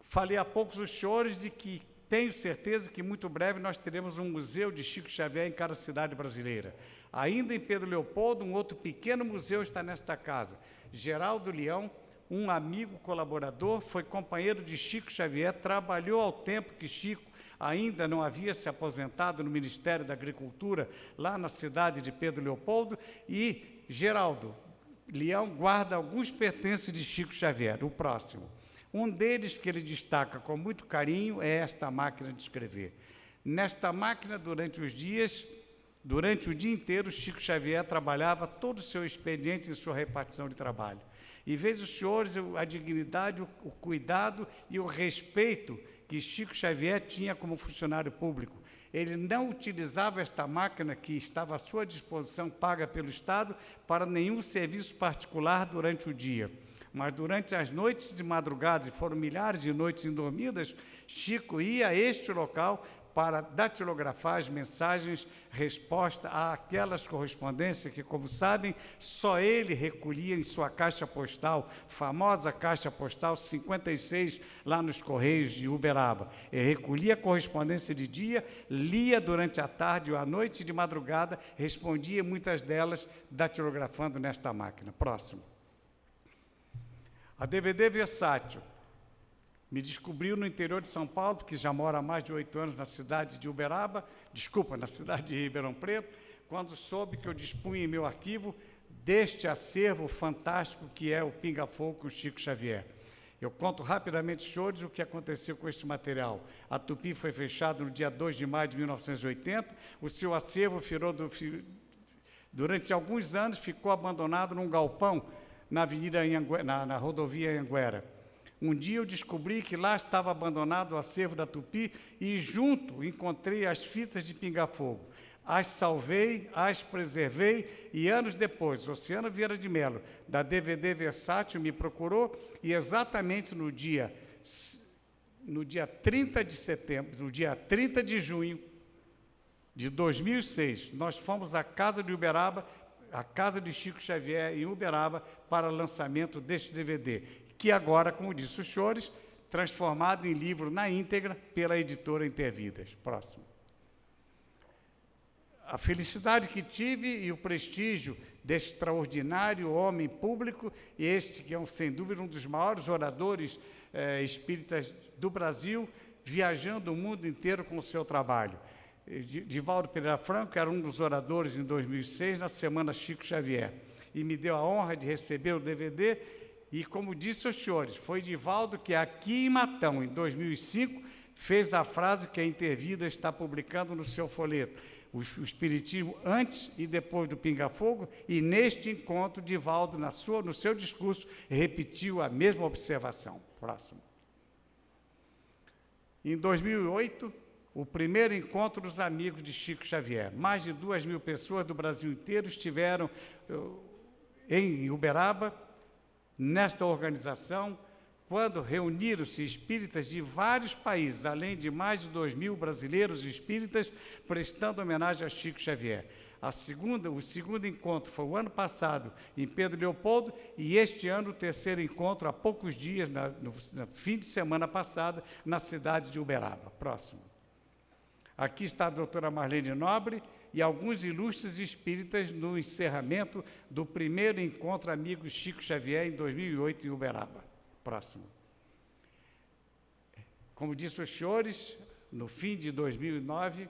Falei há poucos os senhores de que tenho certeza que muito breve nós teremos um museu de Chico Xavier em cada cidade brasileira. Ainda em Pedro Leopoldo, um outro pequeno museu está nesta casa. Geraldo Leão, um amigo colaborador, foi companheiro de Chico Xavier, trabalhou ao tempo que Chico ainda não havia se aposentado no Ministério da Agricultura, lá na cidade de Pedro Leopoldo, e Geraldo Leão guarda alguns pertences de Chico Xavier. O próximo. Um deles que ele destaca com muito carinho é esta máquina de escrever. Nesta máquina, durante o dia inteiro, Chico Xavier trabalhava todo o seu expediente em sua repartição de trabalho. E vejo os senhores a dignidade, o cuidado e o respeito que Chico Xavier tinha como funcionário público. Ele não utilizava esta máquina que estava à sua disposição, paga pelo Estado, para nenhum serviço particular durante o dia. Mas durante as noites de madrugada, e foram milhares de noites indormidas, Chico ia a este local para datilografar as mensagens, resposta àquelas correspondências que, como sabem, só ele recolhia em sua caixa postal, famosa caixa postal 56, lá nos Correios de Uberaba. Ele recolhia a correspondência de dia, lia durante a tarde ou à noite, de madrugada, respondia muitas delas datilografando nesta máquina. Próximo. A DVD Versátil me descobriu no interior de São Paulo, porque já mora há mais de 8 anos na cidade de Uberaba, na cidade de Ribeirão Preto, quando soube que eu dispunha em meu arquivo deste acervo fantástico que é o Pinga Fogo com Chico Xavier. Eu conto rapidamente, senhores, o que aconteceu com este material. A Tupi foi fechada no dia 2 de maio de 1980, o seu acervo durante alguns anos ficou abandonado num galpão na na rodovia Anhanguera. Um dia eu descobri que lá estava abandonado o acervo da Tupi e junto encontrei as fitas de Pinga Fogo. As salvei, as preservei, e anos depois, Oceano Vieira de Mello, da DVD Versátil, me procurou, e exatamente no dia 30 de setembro, no dia 30 de junho de 2006, nós fomos à casa de Uberaba, a casa de Chico Xavier em Uberaba, para o lançamento deste DVD, que agora, como disse os senhores, transformado em livro na íntegra pela editora Intervidas. Próximo. A felicidade que tive e o prestígio deste extraordinário homem público, este que é, sem dúvida, um dos maiores oradores espíritas do Brasil, viajando o mundo inteiro com o seu trabalho. Divaldo Pereira Franco era um dos oradores em 2006, na Semana Chico Xavier, e me deu a honra de receber o DVD, e, como disse aos senhores, foi Divaldo que, aqui em Matão, em 2005, fez a frase que a Intervida está publicando no seu folheto: o Espiritismo antes e depois do Pinga Fogo, e neste encontro, Divaldo, no seu discurso, repetiu a mesma observação. Próximo. Em 2008, o primeiro encontro dos amigos de Chico Xavier. Mais de 2.000 pessoas do Brasil inteiro estiveram em Uberaba, nesta organização, quando reuniram-se espíritas de vários países, além de mais de 2.000 brasileiros espíritas, prestando homenagem a Chico Xavier. O segundo encontro foi o ano passado, em Pedro Leopoldo, e este ano o terceiro encontro, há poucos dias, no fim de semana passada, na cidade de Uberaba. Próximo. Aqui está a doutora Marlene Nobre e alguns ilustres espíritas no encerramento do primeiro encontro Amigos Chico Xavier, em 2008, em Uberaba. Próximo. Como disse os senhores, no fim de 2009,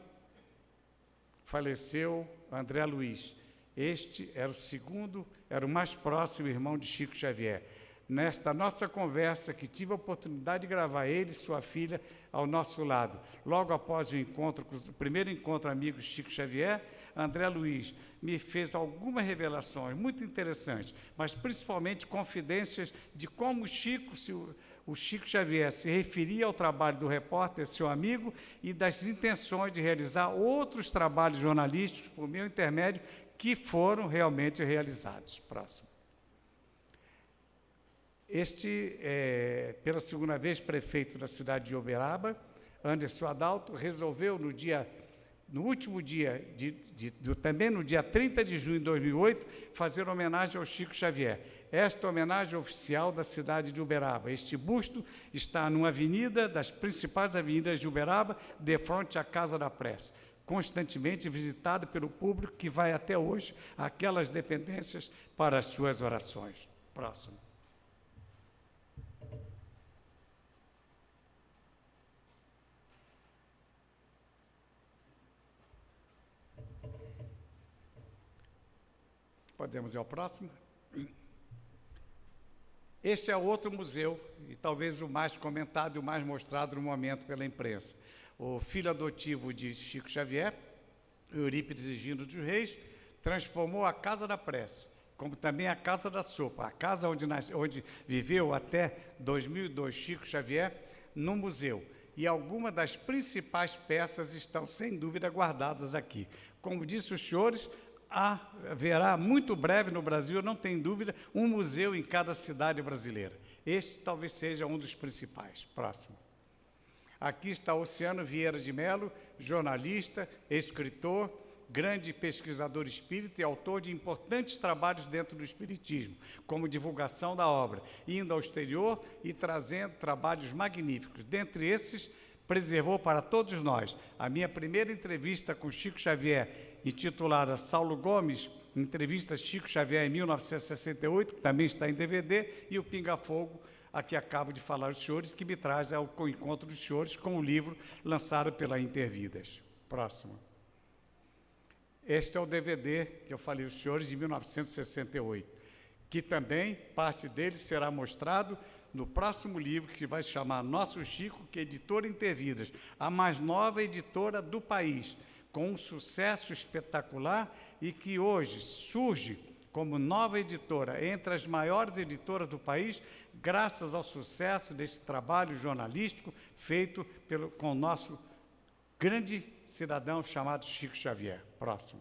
faleceu André Luiz. Este era o mais próximo irmão de Chico Xavier. Nesta nossa conversa, que tive a oportunidade de gravar ele e sua filha ao nosso lado, logo após o primeiro encontro Amigos Chico Xavier, André Luiz me fez algumas revelações muito interessantes, mas principalmente confidências de como o Chico Xavier se referia ao trabalho do repórter, seu amigo, e das intenções de realizar outros trabalhos jornalísticos, por meu intermédio, que foram realmente realizados. Próximo. Pela segunda vez, prefeito da cidade de Uberaba, Anderson Adalto, resolveu no último dia, também no dia 30 de junho de 2008, fazer homenagem ao Chico Xavier. Esta homenagem oficial da cidade de Uberaba. Este busto está numa avenida, das principais avenidas de Uberaba, de frente à Casa da Prece, constantemente visitada pelo público que vai até hoje àquelas dependências para as suas orações. Próximo. Podemos ir ao próximo? Este é outro museu, e talvez o mais comentado e o mais mostrado no momento pela imprensa. O filho adotivo de Chico Xavier, Eurípides Higino dos Reis, transformou a Casa da Prece, como também a Casa da Sopa, a casa onde viveu até 2002 Chico Xavier, num museu. E algumas das principais peças estão, sem dúvida, guardadas aqui. Como disse os senhores, haverá muito breve no Brasil, não tem dúvida, um museu em cada cidade brasileira. Este talvez seja um dos principais. Próximo. Aqui está Oceano Vieira de Mello, jornalista, escritor, grande pesquisador espírita e autor de importantes trabalhos dentro do espiritismo, como divulgação da obra, indo ao exterior e trazendo trabalhos magníficos. Dentre esses, preservou para todos nós a minha primeira entrevista com Chico Xavier, intitulada Saulo Gomes, entrevista Chico Xavier em 1968, que também está em DVD, e o Pinga Fogo, a que acabo de falar aos senhores, que me traz ao encontro dos senhores com o livro lançado pela Intervidas. Próximo. Este é o DVD que eu falei aos senhores, de 1968, que também, parte dele, será mostrado no próximo livro, que vai se chamar Nosso Chico, que é editora Intervidas, a mais nova editora do país, com um sucesso espetacular e que hoje surge como nova editora entre as maiores editoras do país, graças ao sucesso desse trabalho jornalístico feito com o nosso grande cidadão chamado Chico Xavier. Próximo.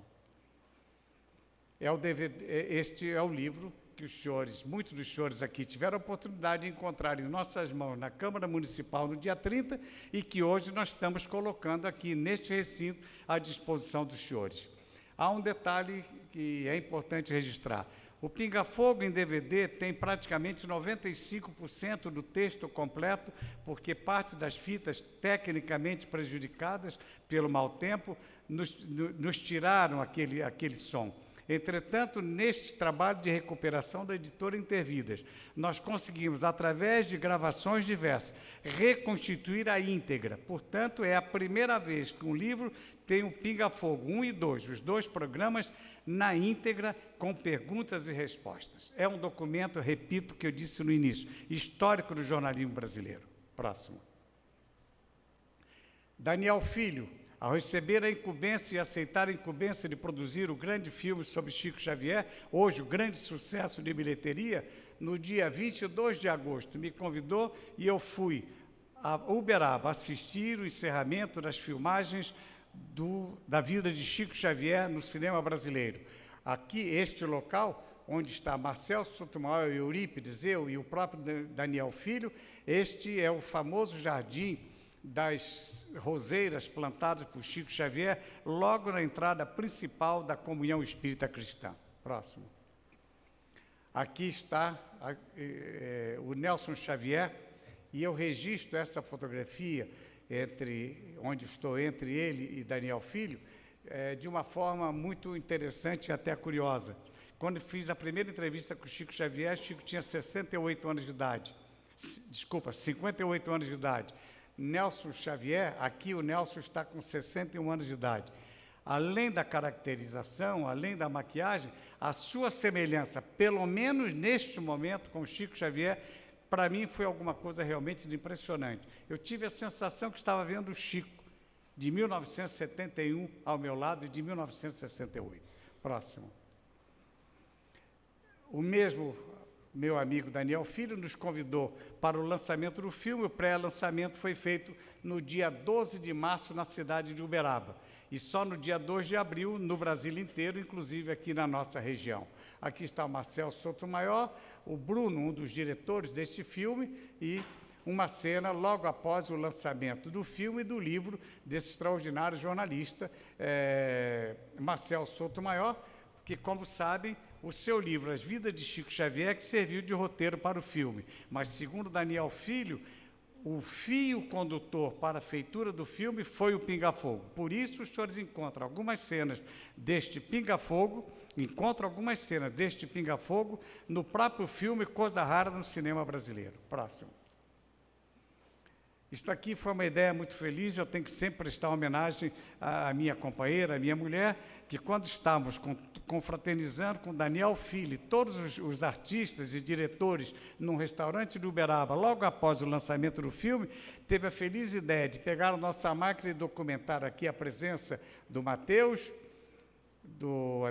Este é o livro que os senhores, muitos dos senhores aqui tiveram a oportunidade de encontrar em nossas mãos na Câmara Municipal no dia 30 e que hoje nós estamos colocando aqui neste recinto à disposição dos senhores. Há um detalhe que é importante registrar. O Pinga Fogo em DVD tem praticamente 95% do texto completo, porque parte das fitas tecnicamente prejudicadas pelo mau tempo nos tiraram aquele som. Entretanto, neste trabalho de recuperação da editora Intervidas, nós conseguimos, através de gravações diversas, reconstituir a íntegra. Portanto, é a primeira vez que um livro tem o Pinga Fogo 1 e 2, os dois programas na íntegra, com perguntas e respostas. É um documento, repito o que eu disse no início, histórico do jornalismo brasileiro. Próximo. Daniel Filho, ao receber a incumbência e aceitar a incumbência de produzir o grande filme sobre Chico Xavier, hoje o grande sucesso de bilheteria, no dia 22 de agosto, me convidou e eu fui a Uberaba assistir o encerramento das filmagens da vida de Chico Xavier no cinema brasileiro. Aqui, este local, onde está Marcel Sotomayor e Eurípides, eu e o próprio Daniel Filho, este é o famoso jardim das roseiras plantadas por Chico Xavier, logo na entrada principal da Comunhão Espírita Cristã. Próximo. Aqui está o Nelson Xavier, e eu registro essa fotografia onde estou entre ele e Daniel Filho, de uma forma muito interessante e até curiosa. Quando fiz a primeira entrevista com o Chico Xavier, Chico tinha 68 anos de idade. Desculpa, 58 anos de idade. Nelson Xavier, aqui o Nelson está com 61 anos de idade. Além da caracterização, além da maquiagem, a sua semelhança, pelo menos neste momento, com o Chico Xavier, para mim foi alguma coisa realmente impressionante. Eu tive a sensação que estava vendo o Chico, de 1971 ao meu lado e de 1968. Próximo. O mesmo meu amigo Daniel Filho nos convidou para o lançamento do filme. O pré-lançamento foi feito no dia 12 de março na cidade de Uberaba e só no dia 2 de abril no Brasil inteiro, inclusive aqui na nossa região. Aqui está o Marcel Sotomayor, o Bruno, um dos diretores deste filme, e uma cena logo após o lançamento do filme e do livro desse extraordinário jornalista, Marcel Sotomayor, que, como sabem, o seu livro, As Vidas de Chico Xavier, que serviu de roteiro para o filme. Mas, segundo Daniel Filho, o fio condutor para a feitura do filme foi o Pinga Fogo. Por isso, os senhores encontram algumas cenas deste Pinga Fogo, no próprio filme Coisa Rara no cinema brasileiro. Próximo. Isto aqui foi uma ideia muito feliz, eu tenho que sempre prestar homenagem à minha companheira, à minha mulher, que quando estávamos confraternizando com Daniel Filho, todos os artistas e diretores num restaurante de Uberaba, logo após o lançamento do filme, teve a feliz ideia de pegar a nossa máquina e documentar aqui a presença do Mateus, do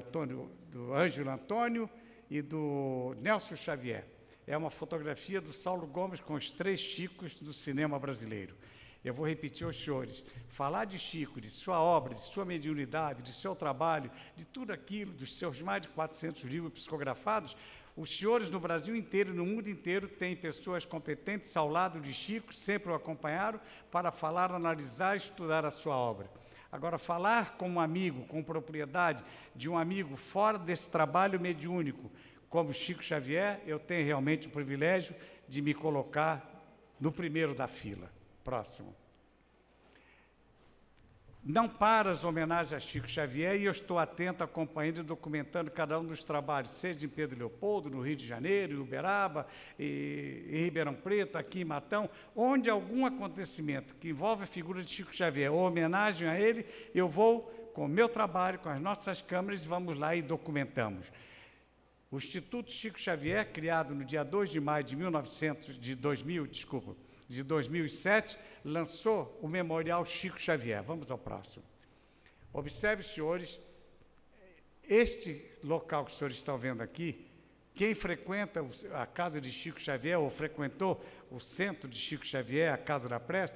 Ângelo Antônio e do Nelson Xavier. É uma fotografia do Saulo Gomes com os 3 Chicos do cinema brasileiro. Eu vou repetir aos senhores, falar de Chico, de sua obra, de sua mediunidade, de seu trabalho, de tudo aquilo, dos seus mais de 400 livros psicografados, os senhores no Brasil inteiro, no mundo inteiro, têm pessoas competentes ao lado de Chico, sempre o acompanharam, para falar, analisar e estudar a sua obra. Agora, falar como amigo, com propriedade, de um amigo fora desse trabalho mediúnico, como Chico Xavier, eu tenho realmente o privilégio de me colocar no primeiro da fila. Próximo. Não para as homenagens a Chico Xavier, e eu estou atento, acompanhando e documentando cada um dos trabalhos, seja em Pedro Leopoldo, no Rio de Janeiro, em Uberaba, em Ribeirão Preto, aqui em Matão, onde algum acontecimento que envolve a figura de Chico Xavier ou homenagem a ele, eu vou, com o meu trabalho, com as nossas câmeras, vamos lá e documentamos. O Instituto Chico Xavier, criado no dia 2 de maio de 2007, lançou o Memorial Chico Xavier. Vamos ao próximo. Observe, senhores, este local que os senhores estão vendo aqui Quem frequenta a casa de Chico Xavier, ou frequentou o centro de Chico Xavier, a Casa da Prece,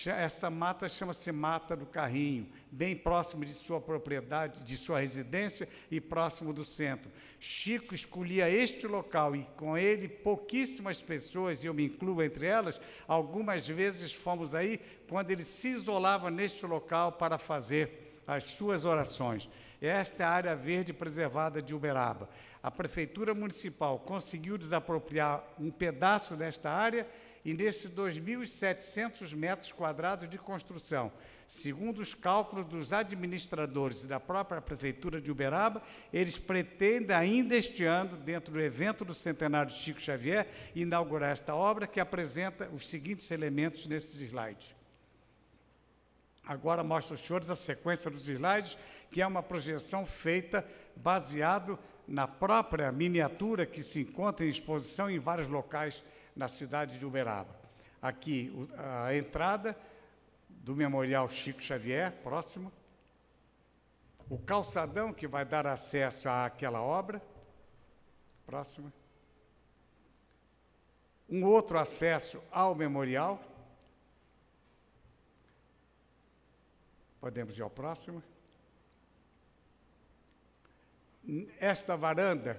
essa mata chama-se Mata do Carrinho, bem próximo de sua propriedade, de sua residência e próximo do centro. Chico escolhia este local e com ele pouquíssimas pessoas, e eu me incluo entre elas, algumas vezes fomos aí quando ele se isolava neste local para fazer as suas orações. Esta é a área verde preservada de Uberaba. A Prefeitura Municipal conseguiu desapropriar um pedaço desta área e nesses 2.700 metros quadrados de construção. Segundo os cálculos dos administradores e da própria Prefeitura de Uberaba, eles pretendem ainda este ano, dentro do evento do centenário de Chico Xavier, inaugurar esta obra que apresenta os seguintes elementos nesses slides. Agora mostro aos senhores a sequência dos slides, que é uma projeção feita baseado na própria miniatura que se encontra em exposição em vários locais na cidade de Uberaba. Aqui a entrada do Memorial Chico Xavier, próximo. O calçadão que vai dar acesso àquela obra, próximo. Um outro acesso ao memorial. Podemos ir ao próximo. Esta varanda,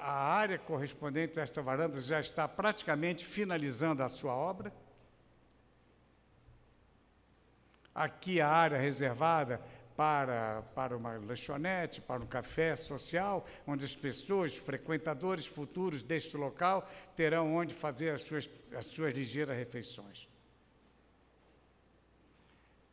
a área correspondente a esta varanda já está praticamente finalizando a sua obra. Aqui a área reservada para uma lanchonete, para um café social, onde as pessoas, frequentadores futuros deste local, terão onde fazer as suas ligeiras refeições.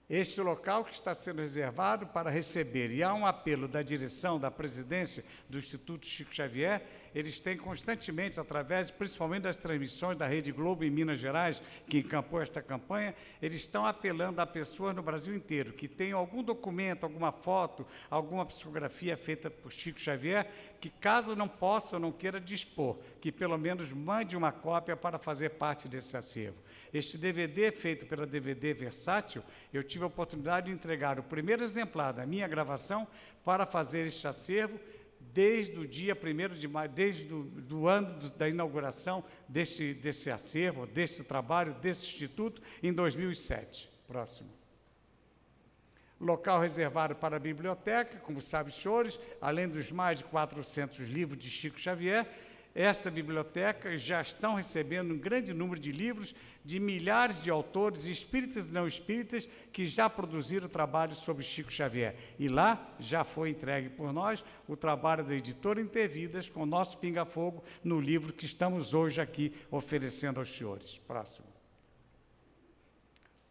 Este local que está sendo reservado para receber, e há um apelo da direção, da presidência do Instituto Chico Xavier, eles têm constantemente, através, principalmente das transmissões da Rede Globo em Minas Gerais, que encampou esta campanha, eles estão apelando a pessoas no Brasil inteiro que tenham algum documento, alguma foto, alguma psicografia feita por Chico Xavier, que caso não possa ou não queira dispor, que pelo menos mande uma cópia para fazer parte desse acervo. Este DVD, feito pela DVD Versátil, eu tive a oportunidade de entregar o primeiro exemplar da minha gravação para fazer este acervo desde o dia 1º de maio, desde o ano da inauguração desse acervo, deste trabalho, desse instituto, em 2007. Próximo. Local reservado para a biblioteca, como sabem os senhores, além dos mais de 400 livros de Chico Xavier, esta biblioteca já estão recebendo um grande número de livros de milhares de autores, espíritas e não espíritas, que já produziram trabalhos sobre Chico Xavier. E lá já foi entregue por nós o trabalho da editora Intervidas com o nosso pinga-fogo no livro que estamos hoje aqui oferecendo aos senhores. Próximo.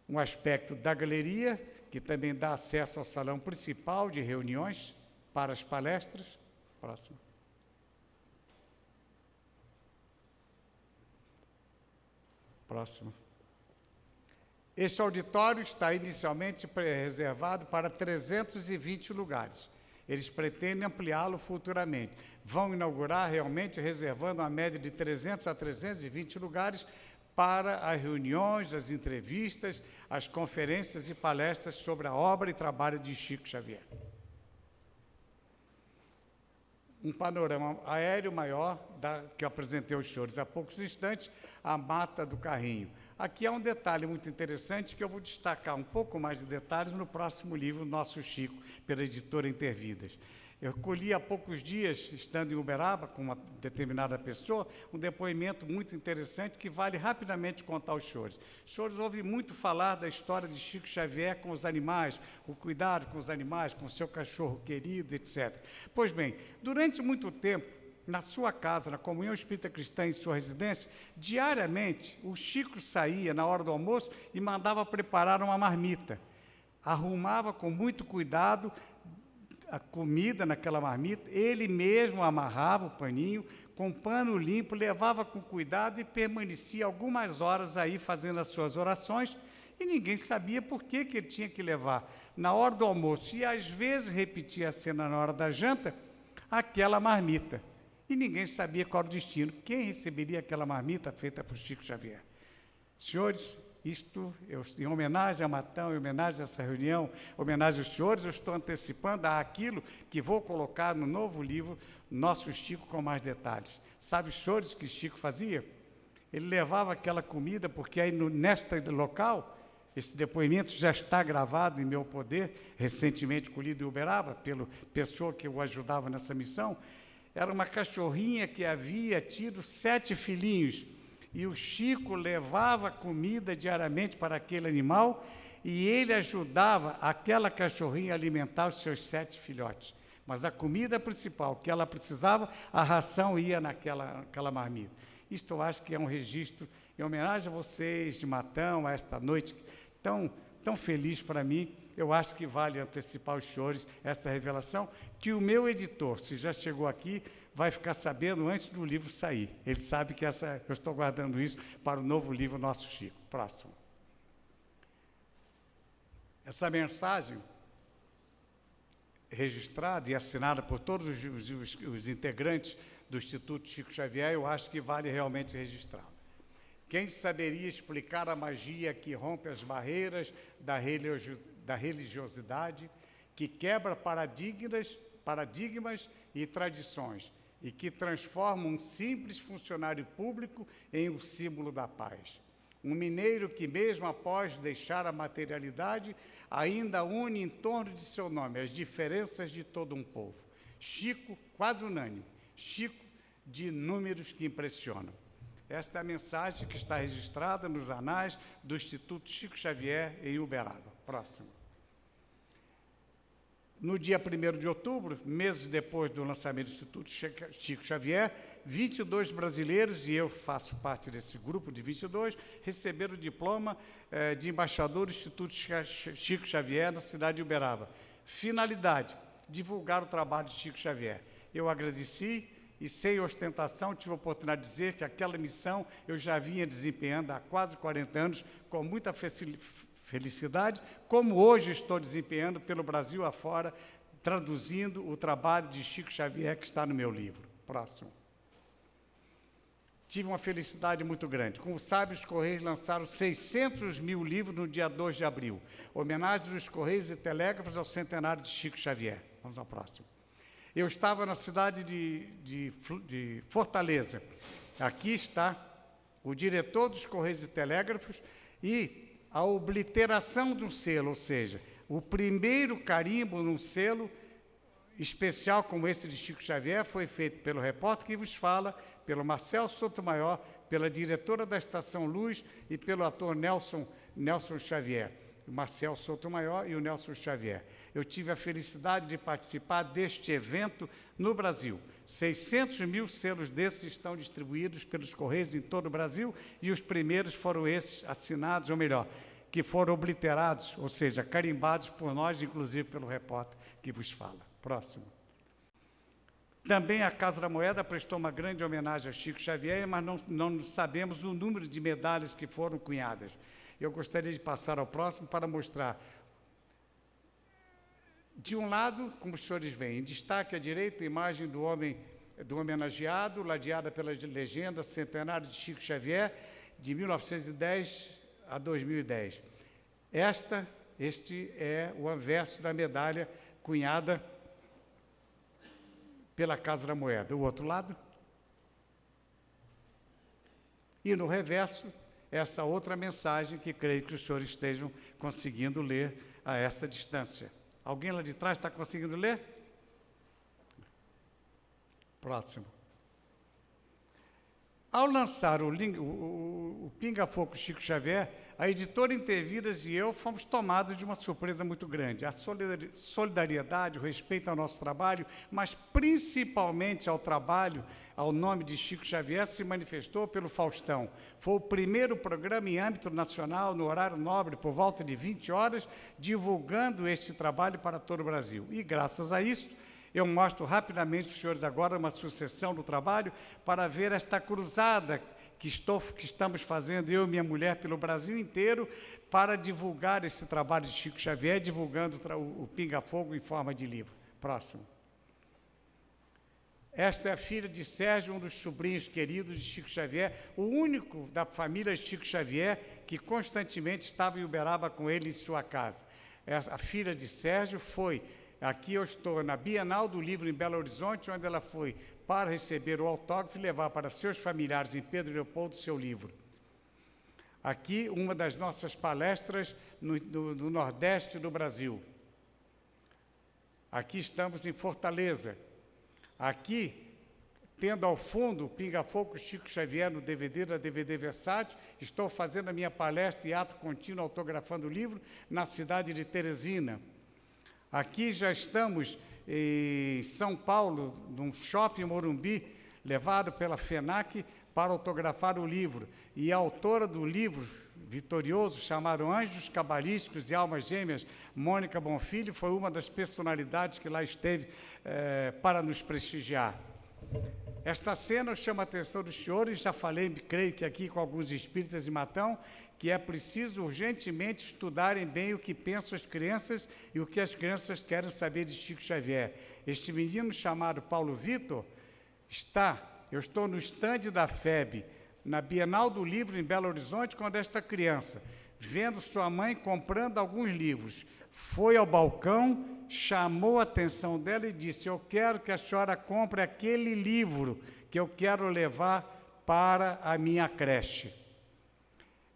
Um aspecto da galeria, que também dá acesso ao salão principal de reuniões para as palestras. Próximo. Próximo. Este auditório está inicialmente reservado para 320 lugares. Eles pretendem ampliá-lo futuramente. Vão inaugurar realmente reservando uma média de 300 a 320 lugares para as reuniões, as entrevistas, as conferências e palestras sobre a obra e trabalho de Chico Xavier. Um panorama aéreo maior que eu apresentei aos senhores há poucos instantes, a Mata do Carrinho. Aqui há um detalhe muito interessante que eu vou destacar um pouco mais de detalhes no próximo livro, Nosso Chico, pela editora Intervidas. Eu colhi há poucos dias, estando em Uberaba, com uma determinada pessoa, um depoimento muito interessante que vale rapidamente contar aos senhores. Os senhores ouvem muito falar da história de Chico Xavier com os animais, o cuidado com os animais, com o seu cachorro querido, etc. Pois bem, durante muito tempo, na sua casa, na Comunhão Espírita Cristã, em sua residência, diariamente, o Chico saía na hora do almoço e mandava preparar uma marmita. Arrumava com muito cuidado a comida naquela marmita, ele mesmo amarrava o paninho, com pano limpo, levava com cuidado e permanecia algumas horas aí fazendo as suas orações, e ninguém sabia por que ele tinha que levar na hora do almoço, e às vezes repetia a cena na hora da janta, aquela marmita. E ninguém sabia qual era o destino, quem receberia aquela marmita feita por Chico Xavier. Senhores, Isto, em homenagem a Matão, em homenagem a essa reunião, homenagem aos senhores, eu estou antecipando aquilo que vou colocar no novo livro, Nosso Chico com mais detalhes. Sabe os senhores que Chico fazia? Ele levava aquela comida, porque aí neste local, esse depoimento já está gravado em meu poder, recentemente colhido em Uberaba, pela pessoa que o ajudava nessa missão. Era uma cachorrinha que havia tido 7 filhinhos, e o Chico levava comida diariamente para aquele animal, e ele ajudava aquela cachorrinha a alimentar os seus 7 filhotes. Mas a comida principal que ela precisava, a ração ia naquela marmita. Isto eu acho que é um registro, em homenagem a vocês de Matão, a esta noite tão feliz para mim. Eu acho que vale antecipar os senhores essa revelação, que o meu editor, se já chegou aqui, vai ficar sabendo antes do livro sair. Ele sabe que eu estou guardando isso para o novo livro Nosso Chico. Próximo. Essa mensagem, registrada e assinada por todos os integrantes do Instituto Chico Xavier, eu acho que vale realmente registrá-la. Quem saberia explicar a magia que rompe as barreiras da religiosidade, que quebra paradigmas e tradições, e que transforma um simples funcionário público em um símbolo da paz? Um mineiro que, mesmo após deixar a materialidade, ainda une em torno de seu nome as diferenças de todo um povo. Chico, quase unânime. Chico, de números que impressionam. Esta é a mensagem que está registrada nos anais do Instituto Chico Xavier, em Uberaba. Próximo. No dia 1º de outubro, meses depois do lançamento do Instituto Chico Xavier, 22 brasileiros, e eu faço parte desse grupo de 22, receberam o diploma de embaixador do Instituto Chico Xavier na cidade de Uberaba. Finalidade: divulgar o trabalho de Chico Xavier. Eu agradeci e, sem ostentação, tive a oportunidade de dizer que aquela missão eu já vinha desempenhando há quase 40 anos, com muita felicidade, como hoje estou desempenhando pelo Brasil afora, traduzindo o trabalho de Chico Xavier que está no meu livro. Próximo. Tive uma felicidade muito grande. Como sabe, os Correios lançaram 600 mil livros no dia 2 de abril. Homenagem dos Correios e Telégrafos ao centenário de Chico Xavier. Vamos ao próximo. Eu estava na cidade de Fortaleza. Aqui está o diretor dos Correios e Telégrafos e a obliteração de um selo, ou seja, o primeiro carimbo num selo especial como esse de Chico Xavier foi feito pelo repórter que vos fala, pelo Marcel Sotomayor, pela diretora da Estação Luz e pelo ator Nelson Xavier. O Marcel Sotomayor e o Nelson Xavier. Eu tive a felicidade de participar deste evento no Brasil. 600 mil selos desses estão distribuídos pelos Correios em todo o Brasil, e os primeiros foram esses assinados, ou melhor, que foram obliterados, ou seja, carimbados por nós, inclusive pelo repórter que vos fala. Próximo. Também a Casa da Moeda prestou uma grande homenagem a Chico Xavier, mas não sabemos o número de medalhas que foram cunhadas. Eu gostaria de passar ao próximo para mostrar. De um lado, como os senhores veem, em destaque à direita, a imagem do homenageado, ladeada pela legenda Centenário de Chico Xavier, de 1910 a 2010. Este é o anverso da medalha cunhada pela Casa da Moeda. O outro lado. E no reverso, essa outra mensagem que creio que os senhores estejam conseguindo ler a essa distância. Alguém lá de trás está conseguindo ler? Próximo. Ao lançar o Pinga Fogo Chico Xavier, a editora Intervidas e eu fomos tomados de uma surpresa muito grande. A solidariedade, o respeito ao nosso trabalho, mas principalmente ao trabalho, ao nome de Chico Xavier, se manifestou pelo Faustão. Foi o primeiro programa em âmbito nacional, no horário nobre, por volta de 20 horas, divulgando este trabalho para todo o Brasil. E, graças a isso, eu mostro rapidamente aos senhores agora uma sucessão do trabalho para ver esta cruzada que estamos fazendo, eu e minha mulher, pelo Brasil inteiro, para divulgar esse trabalho de Chico Xavier, divulgando o Pinga Fogo em forma de livro. Próximo. Esta é a filha de Sérgio, um dos sobrinhos queridos de Chico Xavier, o único da família de Chico Xavier que constantemente estava em Uberaba com ele em sua casa. A filha de Sérgio foi, aqui eu estou na Bienal do Livro em Belo Horizonte, onde ela foi para receber o autógrafo e levar para seus familiares em Pedro Leopoldo seu livro. Aqui, uma das nossas palestras no Nordeste do Brasil. Aqui estamos em Fortaleza. Aqui, tendo ao fundo o Pinga Fogo Chico Xavier no DVD da DVD Versátil, estou fazendo a minha palestra e ato contínuo autografando o livro na cidade de Teresina. Aqui já estamos em São Paulo, num shopping Morumbi, levado pela FENAC para autografar o livro. E a autora do livro vitorioso, chamado Anjos Cabalísticos e Almas Gêmeas, Mônica Bonfilho, foi uma das personalidades que lá esteve para nos prestigiar. Esta cena chama a atenção dos senhores, já falei, creio que aqui com alguns espíritas de Matão, que é preciso urgentemente estudarem bem o que pensam as crianças e o que as crianças querem saber de Chico Xavier. Este menino chamado Paulo Vitor eu estou no estande da FEB, na Bienal do Livro em Belo Horizonte, quando esta criança, vendo sua mãe comprando alguns livros, foi ao balcão, chamou a atenção dela e disse: eu quero que a senhora compre aquele livro que eu quero levar para a minha creche.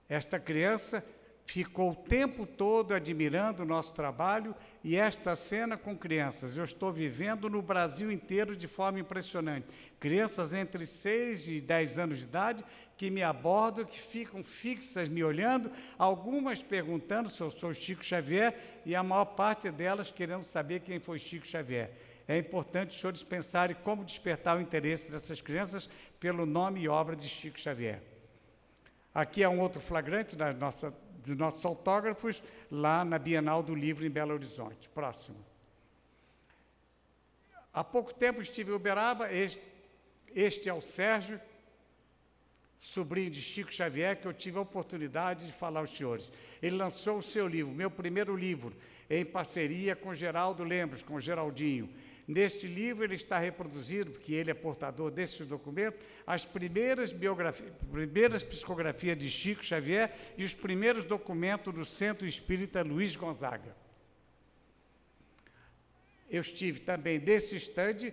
Esta criança ficou o tempo todo admirando o nosso trabalho e esta cena com crianças. Eu estou vivendo no Brasil inteiro de forma impressionante. Crianças entre 6 e 10 anos de idade que me abordam, que ficam fixas me olhando, algumas perguntando se eu sou Chico Xavier e a maior parte delas querendo saber quem foi Chico Xavier. É importante os senhores pensarem como despertar o interesse dessas crianças pelo nome e obra de Chico Xavier. Aqui é um outro flagrante dos nossos autógrafos, lá na Bienal do Livro em Belo Horizonte. Próximo. Há pouco tempo estive em Uberaba, este é o Sérgio, sobrinho de Chico Xavier, que eu tive a oportunidade de falar aos senhores. Ele lançou o seu livro, meu primeiro livro, em parceria com Geraldo Lemos, com Geraldinho. Neste livro ele está reproduzido, porque ele é portador desses documentos, as primeiras psicografias de Chico Xavier e os primeiros documentos do Centro Espírita Luiz Gonzaga. Eu estive também nesse estande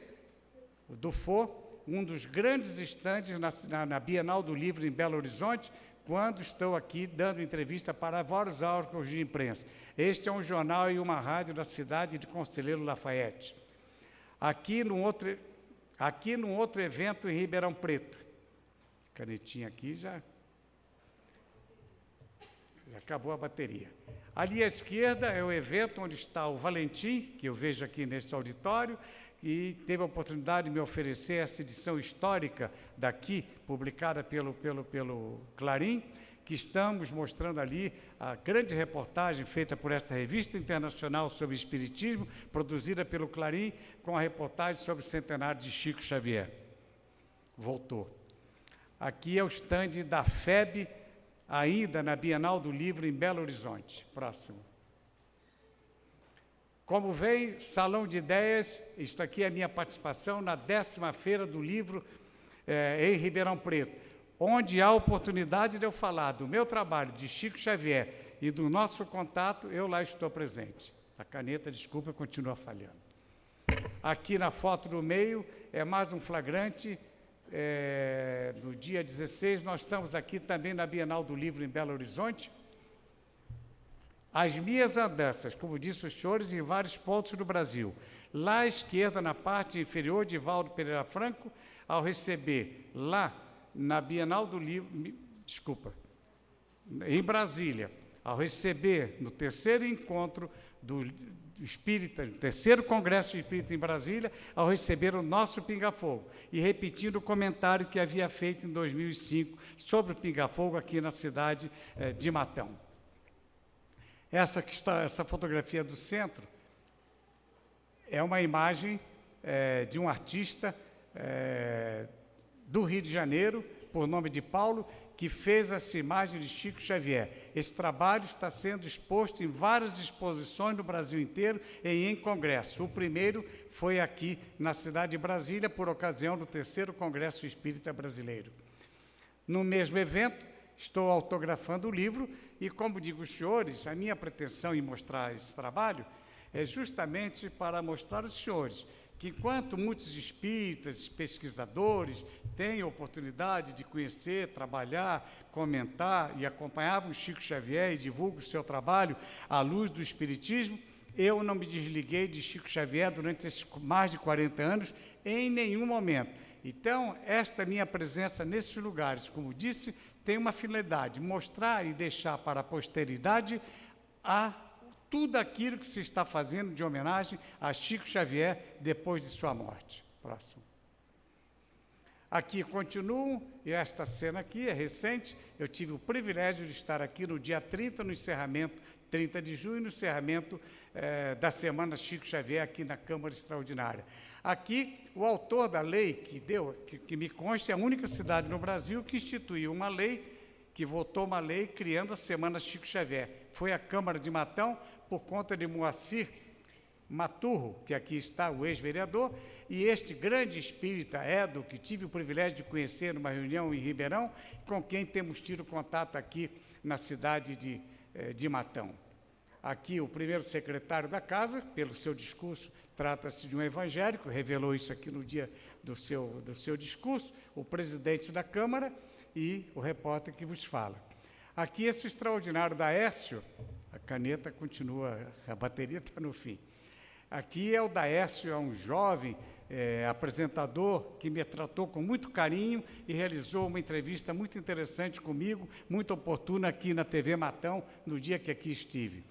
do FO, um dos grandes estandes na Bienal do Livro em Belo Horizonte, quando estou aqui dando entrevista para vários órgãos de imprensa. Este é um jornal e uma rádio da cidade de Conselheiro Lafayette. Aqui num outro evento em Ribeirão Preto. Canetinha aqui já acabou a bateria. Ali à esquerda é o evento onde está o Valentim, que eu vejo aqui neste auditório, e teve a oportunidade de me oferecer essa edição histórica daqui, publicada pelo Clarim, que estamos mostrando ali a grande reportagem feita por esta revista internacional sobre espiritismo, produzida pelo Clarim, com a reportagem sobre o centenário de Chico Xavier. Voltou. Aqui é o estande da FEB, ainda na Bienal do Livro em Belo Horizonte. Próximo. Como vem, Salão de Ideias, isto aqui é a minha participação na 10ª Feira do Livro em Ribeirão Preto, onde há oportunidade de eu falar do meu trabalho, de Chico Xavier e do nosso contato, eu lá estou presente. A caneta, desculpa, continua falhando. Aqui na foto do meio é mais um flagrante. No dia 16, nós estamos aqui também na Bienal do Livro em Belo Horizonte. As minhas andanças, como disse os senhores, em vários pontos do Brasil. Lá à esquerda, na parte inferior de Valdo Pereira Franco, ao receber lá na Bienal do Livro, em Brasília, ao receber no terceiro encontro do Espírita, no terceiro Congresso Espírita em Brasília, ao receber o nosso Pinga Fogo, e repetindo o comentário que havia feito em 2005 sobre o Pinga Fogo aqui na cidade de Matão. Essa fotografia do centro é uma imagem de um artista do Rio de Janeiro, por nome de Paulo, que fez essa imagem de Chico Xavier. Esse trabalho está sendo exposto em várias exposições no Brasil inteiro e em congressos. O primeiro foi aqui na cidade de Brasília, por ocasião do 3º Congresso Espírita Brasileiro. No mesmo evento, estou autografando o livro e, como digo aos senhores, a minha pretensão em mostrar esse trabalho é justamente para mostrar aos senhores que, enquanto muitos espíritas, pesquisadores, têm a oportunidade de conhecer, trabalhar, comentar e acompanhavam o Chico Xavier e divulgam o seu trabalho à luz do Espiritismo, eu não me desliguei de Chico Xavier durante esses mais de 40 anos, em nenhum momento. Então, esta minha presença nesses lugares, como disse, tem uma finalidade, mostrar e deixar para a posteridade tudo aquilo que se está fazendo de homenagem a Chico Xavier depois de sua morte. Próximo. Aqui continuo, e esta cena aqui é recente, eu tive o privilégio de estar aqui no dia 30, no encerramento, 30 de junho, no encerramento da Semana Chico Xavier, aqui na Câmara Extraordinária. Aqui, o autor da lei que me consta, é a única cidade no Brasil que instituiu uma lei, que votou uma lei criando a Semana Chico Xavier. Foi a Câmara de Matão, por conta de Moacir Maturro, que aqui está, o ex-vereador, e este grande espírita Edo, que tive o privilégio de conhecer numa reunião em Ribeirão, com quem temos tido contato aqui na cidade de Matão. Aqui o primeiro secretário da casa, pelo seu discurso, trata-se de um evangélico, revelou isso aqui no dia do seu discurso, o presidente da Câmara e o repórter que vos fala. Aqui esse extraordinário da Daércio, a caneta continua, a bateria está no fim. Aqui é o Daércio, é um jovem apresentador que me tratou com muito carinho e realizou uma entrevista muito interessante comigo, muito oportuna aqui na TV Matão, no dia que aqui estive.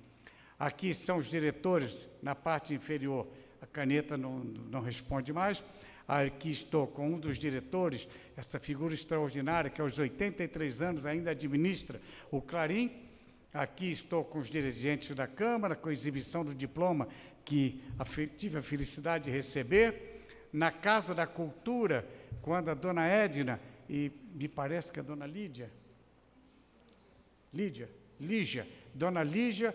Aqui são os diretores, na parte inferior, a caneta não responde mais. Aqui estou com um dos diretores, essa figura extraordinária, que aos 83 anos ainda administra o Clarim. Aqui estou com os dirigentes da Câmara, com a exibição do diploma que tive a felicidade de receber. Na Casa da Cultura, quando a dona Edna e me parece que a dona Lígia, dona Lígia,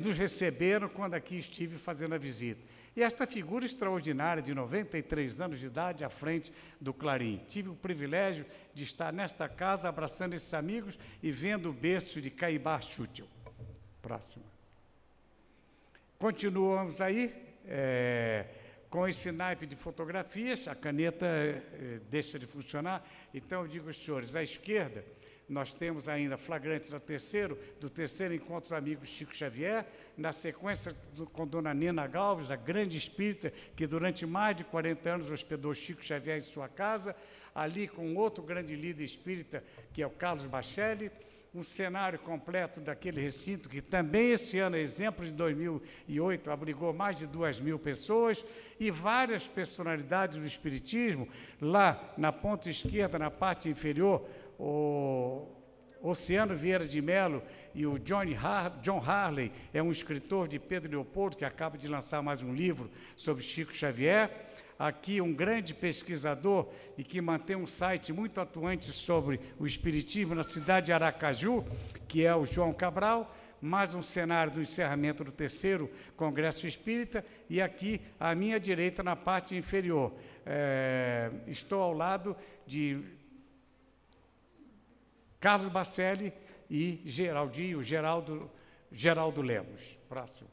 nos receberam quando aqui estive fazendo a visita. E esta figura extraordinária de 93 anos de idade à frente do Clarim. Tive o privilégio de estar nesta casa abraçando esses amigos e vendo o berço de Caibá Chútil. Próxima. Continuamos aí com esse naipe de fotografias, a caneta deixa de funcionar, então eu digo aos senhores, à esquerda, nós temos ainda flagrantes do terceiro encontro amigo Chico Xavier, na sequência com Dona Nina Galves, a grande espírita que durante mais de 40 anos hospedou Chico Xavier em sua casa, ali com outro grande líder espírita, que é o Carlos Bachelli, um cenário completo daquele recinto, que também esse ano, exemplo de 2008, abrigou mais de 2.000 pessoas, e várias personalidades do espiritismo, lá na ponta esquerda, na parte inferior, o Oceano Vieira de Mello e o John Harley, é um escritor de Pedro Leopoldo, que acaba de lançar mais um livro sobre Chico Xavier. Aqui um grande pesquisador e que mantém um site muito atuante sobre o espiritismo na cidade de Aracaju, que é o João Cabral, mais um cenário do encerramento do 3º Congresso Espírita, e aqui à minha direita, na parte inferior, estou ao lado de Carlos Baccelli e Geraldo Lemos. Próximo.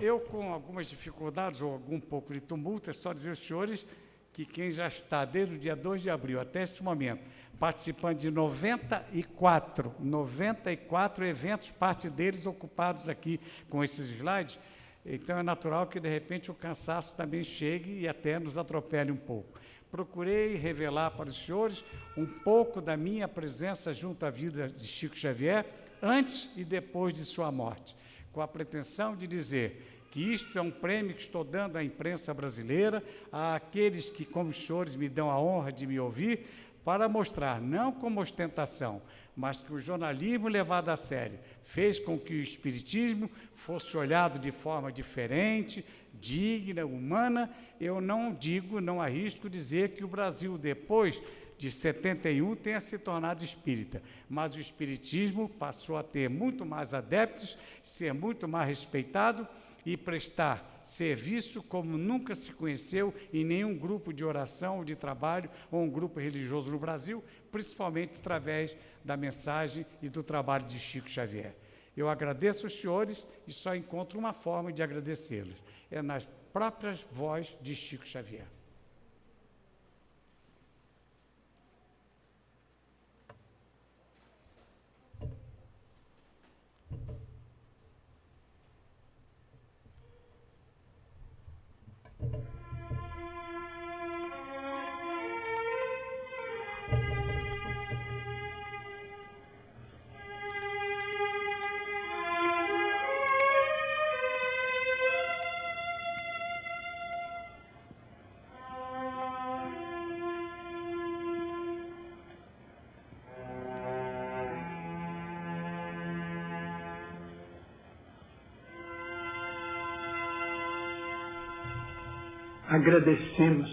Eu, com algumas dificuldades ou algum pouco de tumulto, é só dizer aos senhores que quem já está desde o dia 2 de abril até esse momento, participando de 94 eventos, parte deles ocupados aqui com esses slides, então é natural que, de repente, o cansaço também chegue e até nos atropele um pouco. Procurei revelar para os senhores um pouco da minha presença junto à vida de Chico Xavier, antes e depois de sua morte, com a pretensão de dizer que isto é um prêmio que estou dando à imprensa brasileira, àqueles que, como os senhores, me dão a honra de me ouvir, para mostrar, não como ostentação, mas que o jornalismo levado a sério fez com que o espiritismo fosse olhado de forma diferente, digna, humana. Eu não arrisco dizer que o Brasil, depois de 71 tenha se tornado espírita, mas o espiritismo passou a ter muito mais adeptos, ser muito mais respeitado e prestar serviço como nunca se conheceu em nenhum grupo de oração ou de trabalho ou um grupo religioso no Brasil, principalmente através da mensagem e do trabalho de Chico Xavier. Eu agradeço aos senhores e só encontro uma forma de agradecê-los, é nas próprias vozes de Chico Xavier. Agradecemos,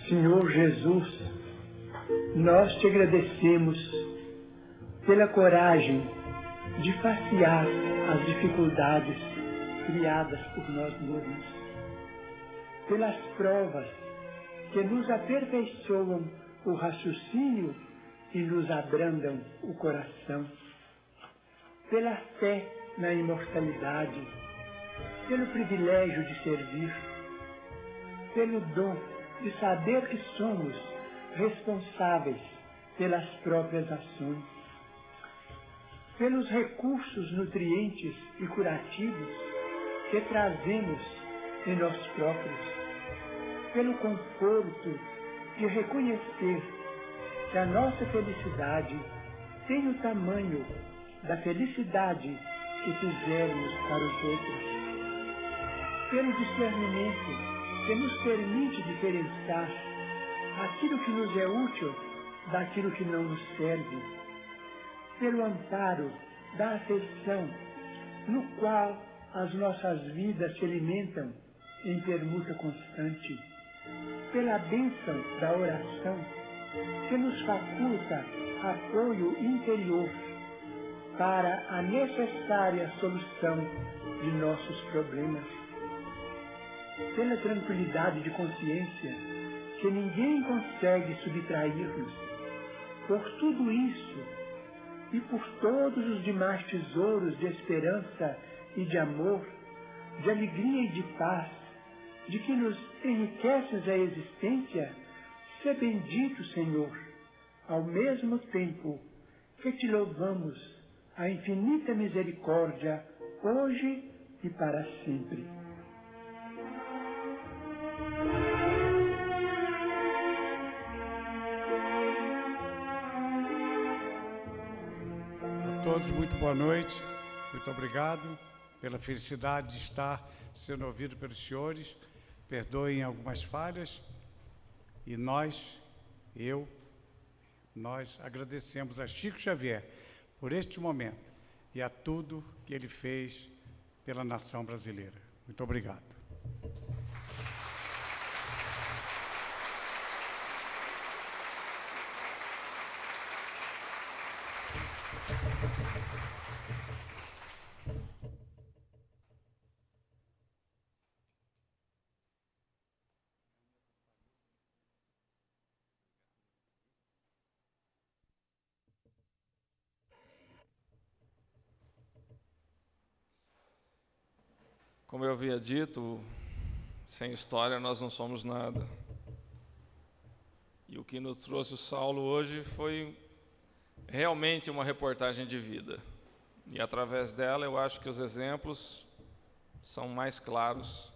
Senhor Jesus, nós te agradecemos pela coragem de facear as dificuldades criadas por nós mesmos, pelas provas que nos aperfeiçoam o raciocínio e nos abrandam o coração, pela fé na imortalidade, pelo privilégio de servir, pelo dom de saber que somos responsáveis pelas próprias ações, pelos recursos nutrientes e curativos que trazemos em nós próprios, pelo conforto de reconhecer que a nossa felicidade tem o tamanho da felicidade que fizermos para os outros, pelo discernimento que nos permite diferenciar aquilo que nos é útil daquilo que não nos serve, pelo amparo da afeição, no qual as nossas vidas se alimentam em permuta constante, pela bênção da oração, que nos faculta apoio interior para a necessária solução de nossos problemas, pela tranquilidade de consciência que ninguém consegue subtrair-nos. Por tudo isso e por todos os demais tesouros de esperança e de amor, de alegria e de paz, de que nos enriqueces a existência, sê bendito, Senhor, ao mesmo tempo que te louvamos a infinita misericórdia, hoje e para sempre. A todos, muito boa noite, muito obrigado pela felicidade de estar sendo ouvido pelos senhores. Perdoem algumas falhas e nós agradecemos a Chico Xavier por este momento e a tudo que ele fez pela nação brasileira. Muito obrigado. Como eu havia dito, sem história nós não somos nada. E o que nos trouxe o Saulo hoje foi realmente uma reportagem de vida. E através dela eu acho que os exemplos são mais claros,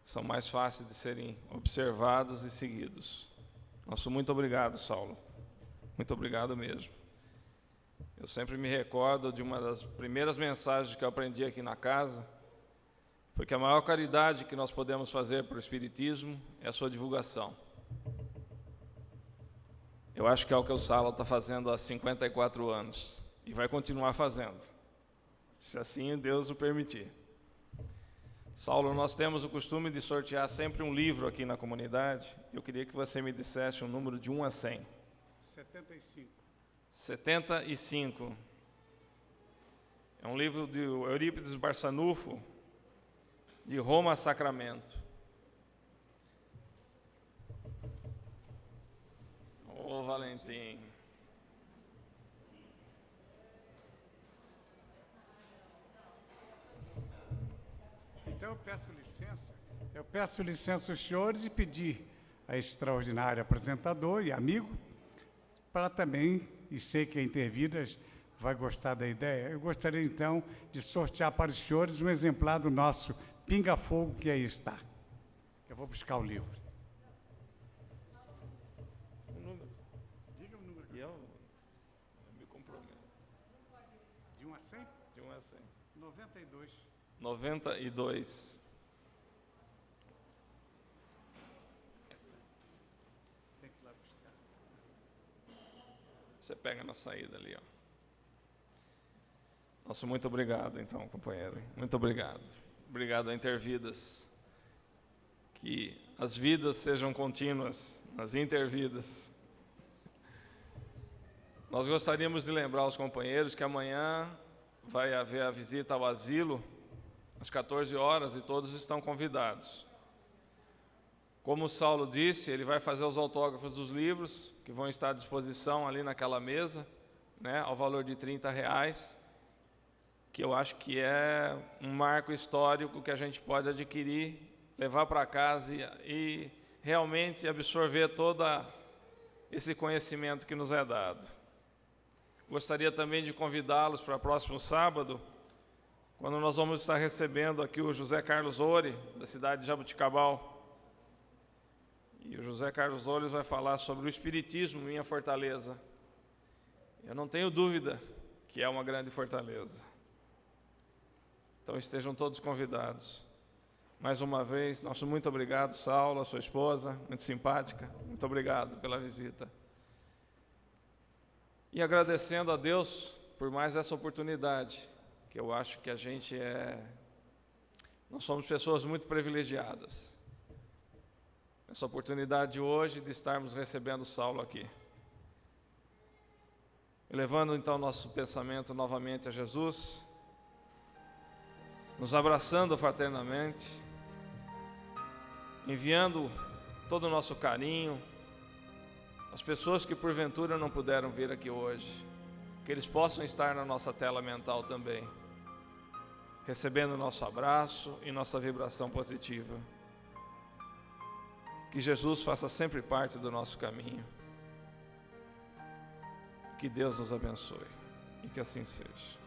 são mais fáceis de serem observados e seguidos. Nosso muito obrigado, Saulo. Muito obrigado mesmo. Eu sempre me recordo de uma das primeiras mensagens que eu aprendi aqui na casa, foi que a maior caridade que nós podemos fazer para o Espiritismo é a sua divulgação. Eu acho que é o que o Saulo está fazendo há 54 anos e vai continuar fazendo, se assim Deus o permitir. Saulo, nós temos o costume de sortear sempre um livro aqui na comunidade. Eu queria que você me dissesse um número de 1 a 100. 75. 75. É um livro de Eurípides Barçanufo, de Roma a Sacramento. Ô, Valentim. Então eu peço licença aos senhores e pedir a extraordinário apresentador e amigo para também, e sei que a Intervidas vai gostar da ideia, eu gostaria então de sortear para os senhores um exemplar do nosso Pinga Fogo, que aí está. Eu vou buscar o livro. Um número. Diga o número. E eu me comprometo. De 1 a 100? De 1 a 100. 92. 92. Tem que ir lá buscar. Você pega na saída ali, ó. Nosso muito obrigado, então, companheiro. Muito obrigado. Obrigado a Intervidas. Que as vidas sejam contínuas nas intervidas. Nós gostaríamos de lembrar os companheiros que amanhã vai haver a visita ao asilo, às 14 horas, e todos estão convidados. Como o Saulo disse, ele vai fazer os autógrafos dos livros, que vão estar à disposição ali naquela mesa, né, ao valor de R$30, que eu acho que é um marco histórico que a gente pode adquirir, levar para casa e realmente absorver todo esse conhecimento que nos é dado. Gostaria também de convidá-los para o próximo sábado, quando nós vamos estar recebendo aqui o José Carlos Ori, da cidade de Jaboticabal. E o José Carlos Ori vai falar sobre o Espiritismo, minha fortaleza. Eu não tenho dúvida que é uma grande fortaleza. Então estejam todos convidados. Mais uma vez, nosso muito obrigado, Saulo, a sua esposa, muito simpática. Muito obrigado pela visita. E agradecendo a Deus por mais essa oportunidade, que eu acho que nós somos pessoas muito privilegiadas. Essa oportunidade hoje de estarmos recebendo o Saulo aqui. Elevando então nosso pensamento novamente a Jesus, nos abraçando fraternamente, enviando todo o nosso carinho às pessoas que porventura não puderam vir aqui hoje, que eles possam estar na nossa tela mental também, recebendo o nosso abraço e nossa vibração positiva. Que Jesus faça sempre parte do nosso caminho. Que Deus nos abençoe e que assim seja.